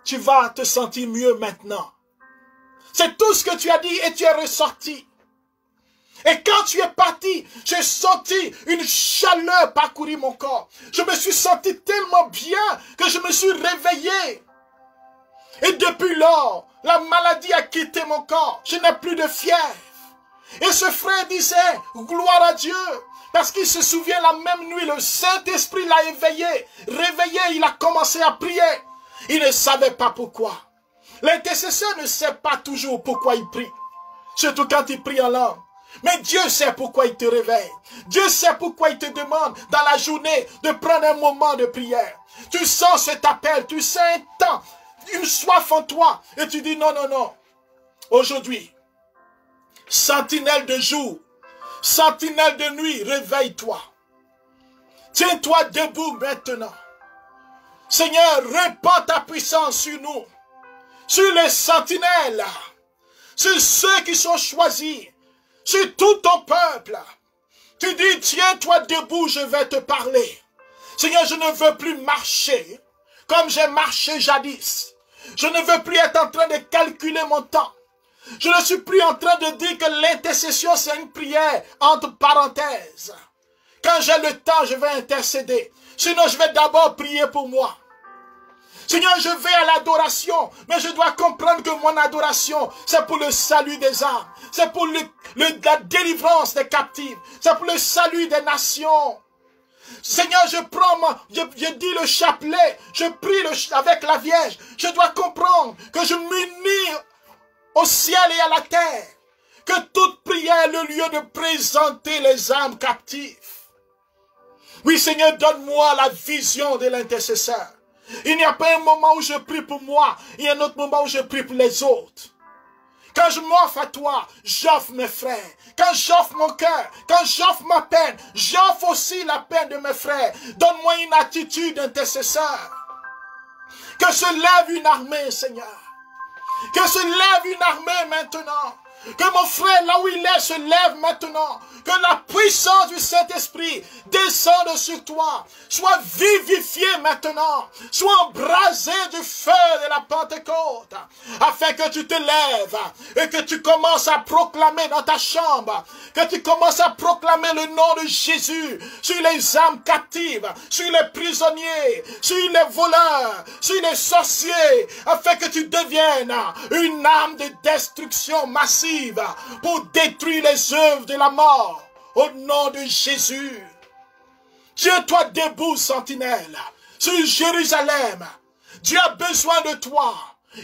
tu vas te sentir mieux maintenant. C'est tout ce que tu as dit et tu es ressorti. Et quand tu es parti, j'ai senti une chaleur parcourir mon corps. Je me suis senti tellement bien que je me suis réveillé. Et depuis lors, la maladie a quitté mon corps. Je n'ai plus de fièvre. Et ce frère disait, gloire à Dieu. Parce qu'il se souvient la même nuit, le Saint-Esprit l'a réveillé, il a commencé à prier. Il ne savait pas pourquoi. L'intercesseur ne sait pas toujours pourquoi il prie. Surtout quand il prie en langue. Mais Dieu sait pourquoi il te réveille. Dieu sait pourquoi il te demande dans la journée de prendre un moment de prière. Tu sens cet appel, tu sens un temps, une soif en toi. Et tu dis non, non, non. Aujourd'hui, sentinelle de jour, Sentinelle de nuit, réveille-toi. Tiens-toi debout maintenant. Seigneur, répands ta puissance sur nous, sur les sentinelles, sur ceux qui sont choisis, sur tout ton peuple. Tu dis, tiens-toi debout, je vais te parler. Seigneur, je ne veux plus marcher comme j'ai marché jadis. Je ne veux plus être en train de calculer mon temps. Je ne suis plus en train de dire que l'intercession, c'est une prière entre parenthèses. Quand j'ai le temps, je vais intercéder. Sinon, je vais d'abord prier pour moi. Seigneur, je vais à l'adoration, mais je dois comprendre que mon adoration, c'est pour le salut des âmes. C'est pour la délivrance des captifs. C'est pour le salut des nations. Seigneur, je dis le chapelet, je prie avec la Vierge. Je dois comprendre que je m'unis au ciel et à la terre. Que toute prière est le lieu de présenter les âmes captives. Oui, Seigneur, donne-moi la vision de l'intercesseur. Il n'y a pas un moment où je prie pour moi, il y a un autre moment où je prie pour les autres. Quand je m'offre à toi, j'offre mes frères. Quand j'offre mon cœur, quand j'offre ma peine, j'offre aussi la peine de mes frères. Donne-moi une attitude d'intercesseur. Que se lève une armée, Seigneur. Que se lève une armée maintenant. Que mon frère, là où il est, se lève maintenant. Que la puissance du Saint-Esprit descende sur toi. Sois vivifié maintenant. Sois embrasé du feu de la Pentecôte. Afin que tu te lèves et que tu commences à proclamer dans ta chambre. Que tu commences à proclamer le nom de Jésus sur les âmes captives, sur les prisonniers, sur les voleurs, sur les sorciers. Afin que tu deviennes une âme de destruction massive pour détruire les œuvres de la mort. Au nom de Jésus. Tiens-toi debout, sentinelle, sur Jérusalem. Dieu a besoin de toi.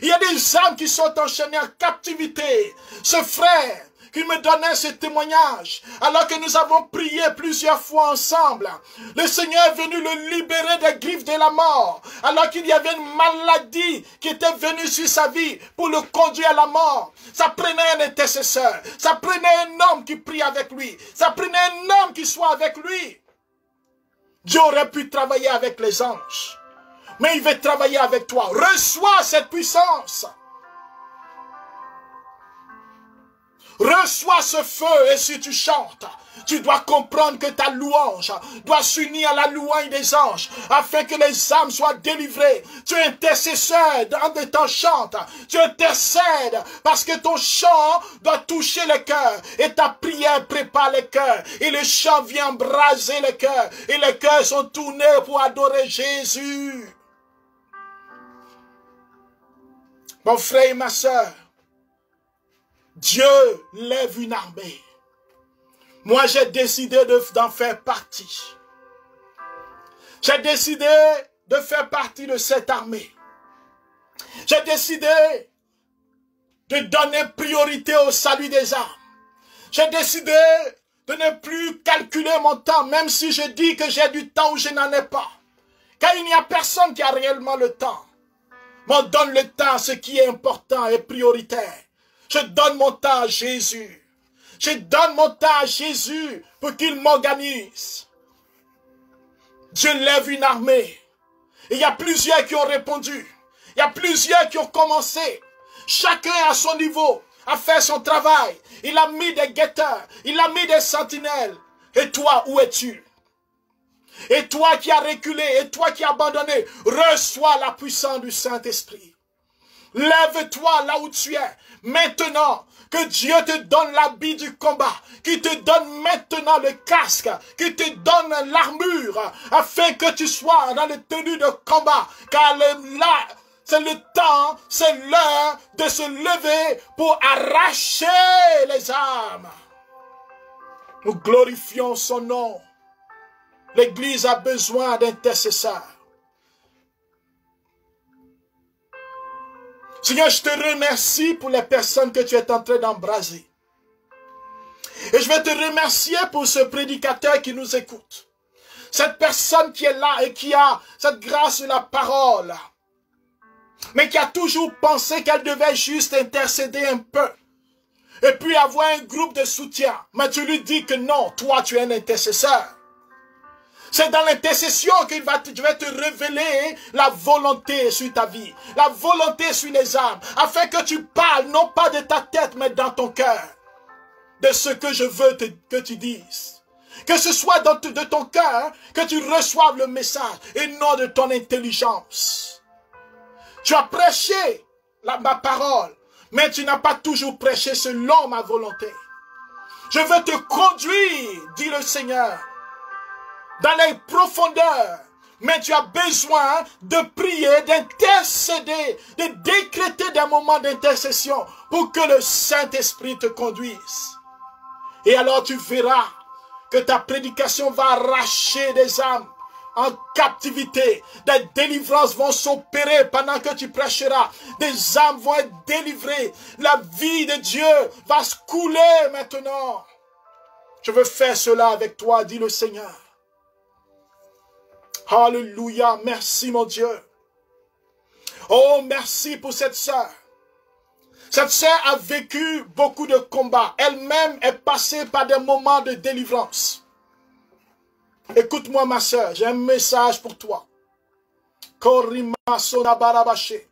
Il y a des âmes qui sont enchaînées en captivité. Ce frère qui me donnait ce témoignage, alors que nous avons prié plusieurs fois ensemble, le Seigneur est venu le libérer des griffes de la mort, alors qu'il y avait une maladie qui était venue sur sa vie pour le conduire à la mort. Ça prenait un intercesseur, ça prenait un homme qui prie avec lui, ça prenait un homme qui soit avec lui. Dieu aurait pu travailler avec les anges, mais il veut travailler avec toi. Reçois cette puissance. Reçois ce feu et si tu chantes, tu dois comprendre que ta louange doit s'unir à la louange des anges afin que les âmes soient délivrées. Tu es intercesseur en temps chante. Tu intercèdes parce que ton chant doit toucher le cœur et ta prière prépare le cœur et le chant vient embraser le cœur et les cœurs sont tournés pour adorer Jésus. Mon frère et ma soeur, Dieu lève une armée. Moi, j'ai décidé d'en faire partie. J'ai décidé de faire partie de cette armée. J'ai décidé de donner priorité au salut des âmes. J'ai décidé de ne plus calculer mon temps, même si je dis que j'ai du temps ou je n'en ai pas. Car il n'y a personne qui a réellement le temps. Mais on donne le temps à ce qui est important et prioritaire. Je donne mon temps à Jésus. Je donne mon temps à Jésus pour qu'il m'organise. Dieu lève une armée. Et il y a plusieurs qui ont répondu. Il y a plusieurs qui ont commencé. Chacun à son niveau a fait son travail. Il a mis des guetteurs. Il a mis des sentinelles. Et toi, où es-tu? Et toi qui as reculé, et toi qui as abandonné, reçois la puissance du Saint-Esprit. Lève-toi là où tu es. Maintenant, que Dieu te donne l'habit du combat, qu'il te donne maintenant le casque, qu'il te donne l'armure, afin que tu sois dans le tenue de combat. Car là, c'est le temps, c'est l'heure de se lever pour arracher les âmes. Nous glorifions son nom. L'Église a besoin d'intercesseurs. Seigneur, je te remercie pour les personnes que tu es en train d'embraser. Et je vais te remercier pour ce prédicateur qui nous écoute. Cette personne qui est là et qui a cette grâce de la parole. Mais qui a toujours pensé qu'elle devait juste intercéder un peu. et puis avoir un groupe de soutien. Mais tu lui dis que non, toi tu es un intercesseur. C'est dans l'intercession qu'il va te révéler la volonté sur ta vie, la volonté sur les âmes, afin que tu parles non pas de ta tête, mais dans ton cœur, de ce que je veux que tu dises. Que ce soit de ton cœur que tu reçoives le message et non de ton intelligence. Tu as prêché ma parole, mais tu n'as pas toujours prêché selon ma volonté. Je veux te conduire, dit le Seigneur, dans les profondeurs, mais tu as besoin de prier, d'intercéder, de décréter des moments d'intercession pour que le Saint-Esprit te conduise. Et alors tu verras que ta prédication va arracher des âmes en captivité. Des délivrances vont s'opérer pendant que tu prêcheras. Des âmes vont être délivrées. La vie de Dieu va se couler maintenant. Je veux faire cela avec toi, dit le Seigneur. Alléluia, merci mon Dieu. Oh, merci pour cette sœur. Cette sœur a vécu beaucoup de combats. Elle-même est passée par des moments de délivrance. Écoute-moi ma sœur, j'ai un message pour toi. Korima sona barabache.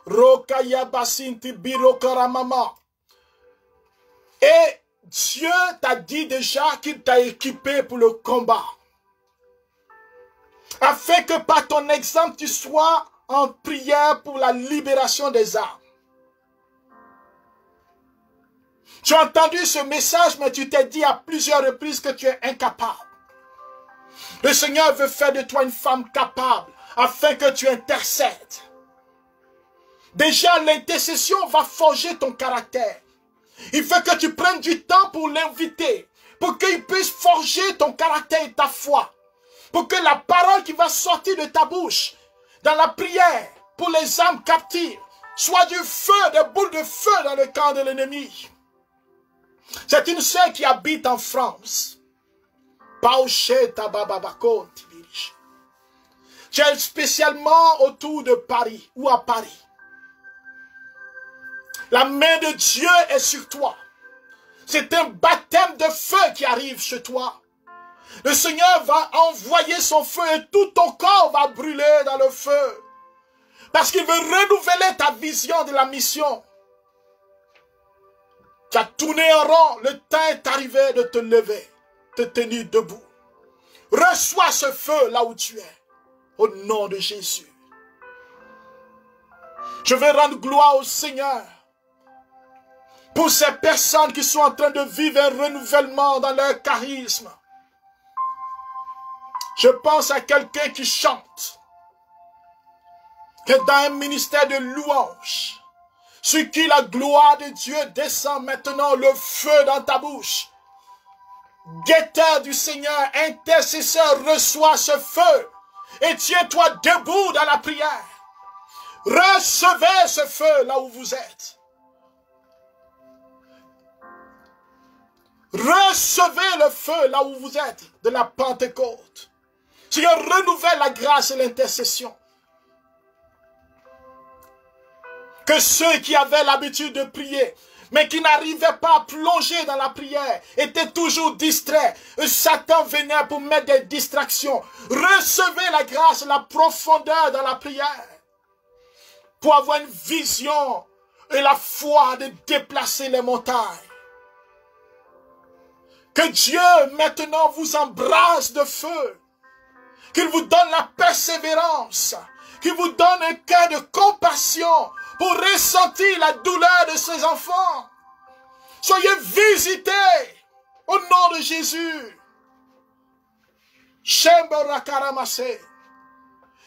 Rokaya basinti birokaramama. Et Dieu t'a dit déjà qu'il t'a équipé pour le combat. Afin que par ton exemple, tu sois en prière pour la libération des âmes. Tu as entendu ce message, mais tu t'es dit à plusieurs reprises que tu es incapable. Le Seigneur veut faire de toi une femme capable, afin que tu intercèdes. Déjà, l'intercession va forger ton caractère. Il faut que tu prennes du temps pour l'inviter, pour qu'il puisse forger ton caractère et ta foi. Pour que la parole qui va sortir de ta bouche, dans la prière, pour les âmes captives, soit du feu, des boules de feu dans le camp de l'ennemi. C'est une sœur qui habite en France. Tu es spécialement autour de Paris ou à Paris. La main de Dieu est sur toi. C'est un baptême de feu qui arrive chez toi. Le Seigneur va envoyer son feu et tout ton corps va brûler dans le feu. Parce qu'il veut renouveler ta vision de la mission. Tu as tourné en rond, le temps est arrivé de te lever, de te tenir debout. Reçois ce feu là où tu es, au nom de Jésus. Je veux rendre gloire au Seigneur pour ces personnes qui sont en train de vivre un renouvellement dans leur charisme. Je pense à quelqu'un qui chante, qui est dans un ministère de louange, sur qui la gloire de Dieu descend maintenant, le feu dans ta bouche. Guetteur du Seigneur, intercesseur, reçois ce feu et tiens-toi debout dans la prière. Recevez ce feu là où vous êtes. Recevez le feu là où vous êtes de la Pentecôte. Dieu renouvelle la grâce et l'intercession. Que ceux qui avaient l'habitude de prier, mais qui n'arrivaient pas à plonger dans la prière, étaient toujours distraits. Satan venait pour mettre des distractions. Recevez la grâce, la profondeur dans la prière, pour avoir une vision et la foi de déplacer les montagnes. Que Dieu maintenant vous embrasse de feu. Qu'il vous donne la persévérance. Qu'il vous donne un cœur de compassion pour ressentir la douleur de ses enfants. Soyez visités au nom de Jésus.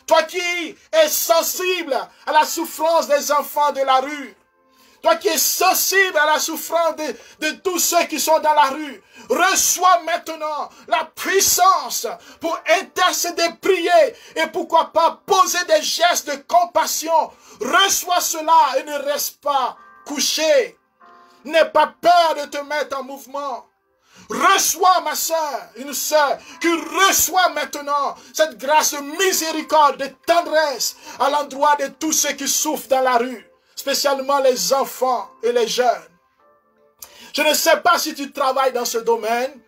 Toi qui es sensible à la souffrance des enfants de la rue. Toi qui es sensible à la souffrance de tous ceux qui sont dans la rue, reçois maintenant la puissance pour intercéder, prier et pourquoi pas poser des gestes de compassion. Reçois cela et ne reste pas couché. N'aie pas peur de te mettre en mouvement. Reçois ma soeur, une soeur qui reçoit maintenant cette grâce de miséricorde, de tendresse à l'endroit de tous ceux qui souffrent dans la rue. Spécialement les enfants et les jeunes. Je ne sais pas si tu travailles dans ce domaine,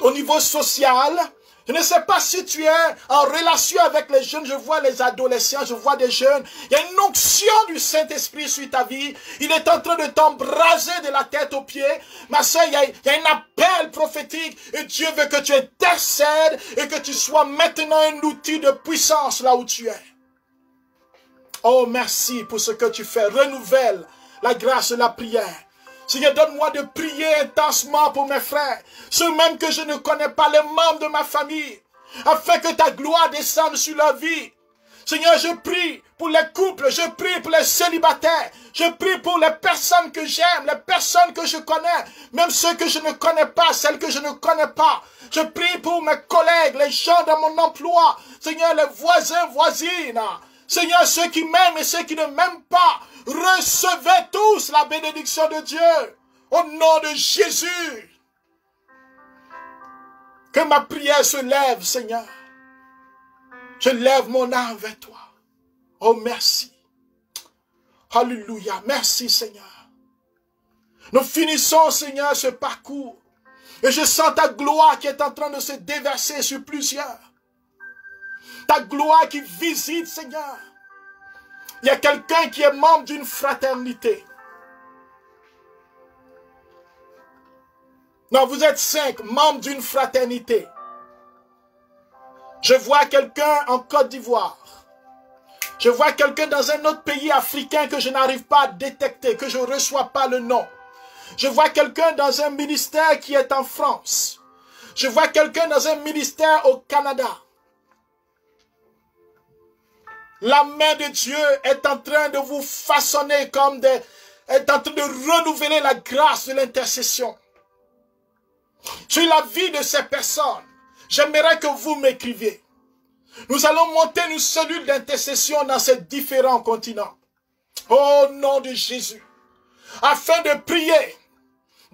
au niveau social. Je ne sais pas si tu es en relation avec les jeunes. Je vois les adolescents, je vois des jeunes. Il y a une onction du Saint-Esprit sur ta vie. Il est en train de t'embraser de la tête aux pieds. Ma soeur, il y a un appel prophétique. Et Dieu veut que tu intercèdes et que tu sois maintenant un outil de puissance là où tu es. Oh, merci pour ce que tu fais. Renouvelle la grâce de la prière. Seigneur, donne-moi de prier intensement pour mes frères, ceux même que je ne connais pas, les membres de ma famille, afin que ta gloire descende sur leur vie. Seigneur, je prie pour les couples, je prie pour les célibataires, je prie pour les personnes que j'aime, les personnes que je connais, même ceux que je ne connais pas, celles que je ne connais pas. Je prie pour mes collègues, les gens dans mon emploi, Seigneur, les voisins, voisines. Seigneur, ceux qui m'aiment et ceux qui ne m'aiment pas, recevez tous la bénédiction de Dieu. Au nom de Jésus. Que ma prière se lève, Seigneur. Je lève mon âme vers toi. Oh, merci. Alléluia. Merci, Seigneur. Nous finissons, Seigneur, ce parcours. Et je sens ta gloire qui est en train de se déverser sur plusieurs. Ta gloire qui visite, Seigneur. Il y a quelqu'un qui est membre d'une fraternité. Non, vous êtes 5 membres d'une fraternité. Je vois quelqu'un en Côte d'Ivoire. Je vois quelqu'un dans un autre pays africain que je n'arrive pas à détecter, que je ne reçois pas le nom. Je vois quelqu'un dans un ministère qui est en France. Je vois quelqu'un dans un ministère au Canada. La main de Dieu est en train de vous façonner comme est en train de renouveler la grâce de l'intercession. Sur la vie de ces personnes, j'aimerais que vous m'écriviez. Nous allons monter une cellule d'intercession dans ces différents continents. Au nom de Jésus. Afin de prier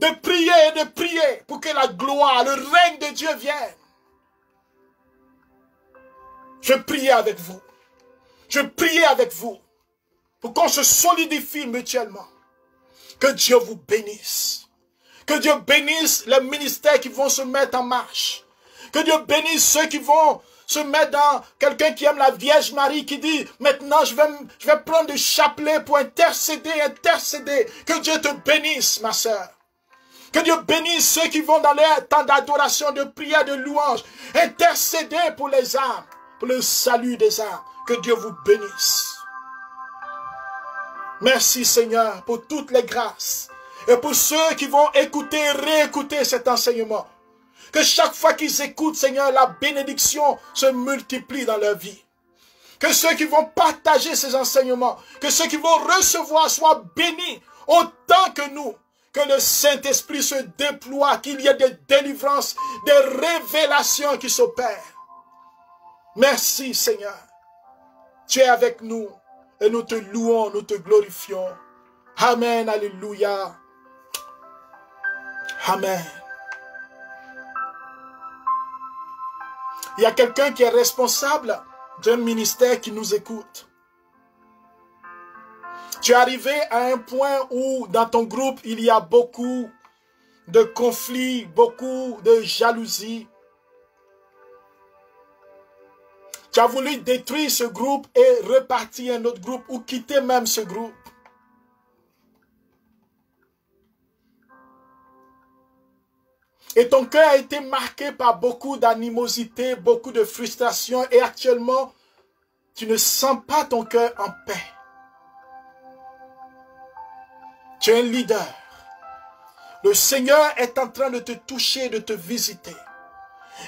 et de prier pour que la gloire, le règne de Dieu vienne. Je prie avec vous. Je prie avec vous pour qu'on se solidifie mutuellement. Que Dieu vous bénisse. Que Dieu bénisse les ministères qui vont se mettre en marche. Que Dieu bénisse ceux qui vont se mettre dans quelqu'un qui aime la Vierge Marie qui dit maintenant je vais prendre le chapelet pour intercéder. Que Dieu te bénisse, ma sœur. Que Dieu bénisse ceux qui vont dans leur temps d'adoration, de prière, de louange. Intercéder pour les âmes, pour le salut des âmes. Que Dieu vous bénisse. Merci Seigneur pour toutes les grâces. Et pour ceux qui vont écouter et réécouter cet enseignement. Que chaque fois qu'ils écoutent, Seigneur, la bénédiction se multiplie dans leur vie. Que ceux qui vont partager ces enseignements, que ceux qui vont recevoir soient bénis autant que nous. Que le Saint-Esprit se déploie, qu'il y ait des délivrances, des révélations qui s'opèrent. Merci Seigneur. Tu es avec nous et nous te louons, nous te glorifions. Amen, alléluia. Amen. Il y a quelqu'un qui est responsable d'un ministère qui nous écoute. Tu es arrivé à un point où dans ton groupe, il y a beaucoup de conflits, beaucoup de jalousie. Tu as voulu détruire ce groupe et repartir un autre groupe ou quitter même ce groupe. Et ton cœur a été marqué par beaucoup d'animosité, beaucoup de frustration et actuellement, tu ne sens pas ton cœur en paix. Tu es un leader. Le Seigneur est en train de te toucher, de te visiter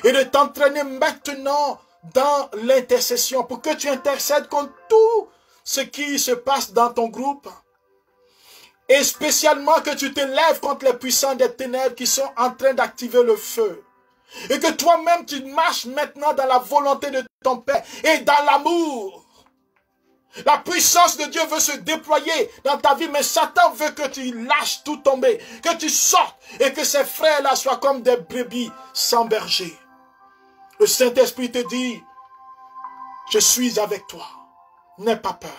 et de t'entraîner maintenant dans l'intercession pour que tu intercèdes contre tout ce qui se passe dans ton groupe et spécialement que tu te lèves contre les puissants des ténèbres qui sont en train d'activer le feu et que toi-même tu marches maintenant dans la volonté de ton Père et dans l'amour. La puissance de Dieu veut se déployer dans ta vie, mais Satan veut que tu lâches tout tomber, que tu sortes et que ces frères-là soient comme des brebis sans berger. Le Saint-Esprit te dit, je suis avec toi, n'aie pas peur.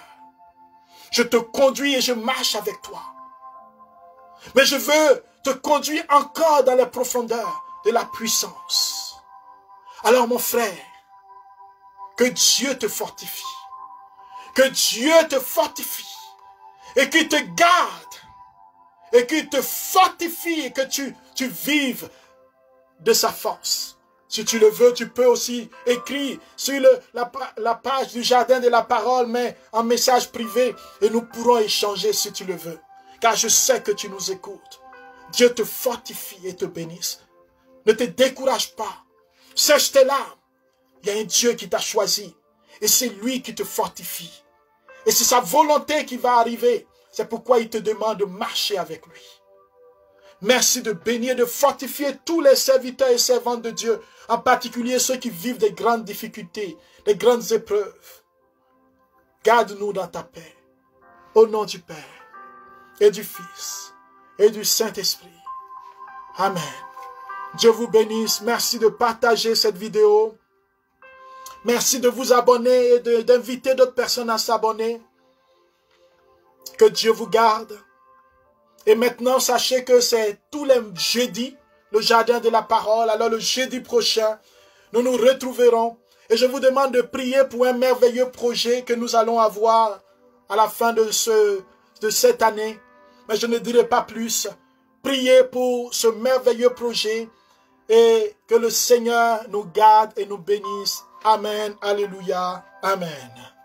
Je te conduis et je marche avec toi. Mais je veux te conduire encore dans les profondeurs de la puissance. Alors mon frère, que Dieu te fortifie. Que Dieu te fortifie. Et qu'il te garde. Et qu'il te fortifie et que tu vives de sa force. Si tu le veux, tu peux aussi écrire sur la page du jardin de la parole, mais en message privé. Et nous pourrons échanger si tu le veux. Car je sais que tu nous écoutes. Dieu te fortifie et te bénisse. Ne te décourage pas. Sèche tes larmes. Il y a un Dieu qui t'a choisi. Et c'est lui qui te fortifie. Et c'est sa volonté qui va arriver. C'est pourquoi il te demande de marcher avec lui. Merci de bénir, de fortifier tous les serviteurs et servantes de Dieu. En particulier ceux qui vivent des grandes difficultés, des grandes épreuves. Garde-nous dans ta paix. Au nom du Père et du Fils et du Saint-Esprit. Amen. Dieu vous bénisse. Merci de partager cette vidéo. Merci de vous abonner et d'inviter d'autres personnes à s'abonner. Que Dieu vous garde. Et maintenant, sachez que c'est tous les jeudis, le jardin de la parole. Alors le jeudi prochain, nous nous retrouverons. Et je vous demande de prier pour un merveilleux projet que nous allons avoir à la fin de cette année. Mais je ne dirai pas plus. Priez pour ce merveilleux projet et que le Seigneur nous garde et nous bénisse. Amen. Alléluia. Amen.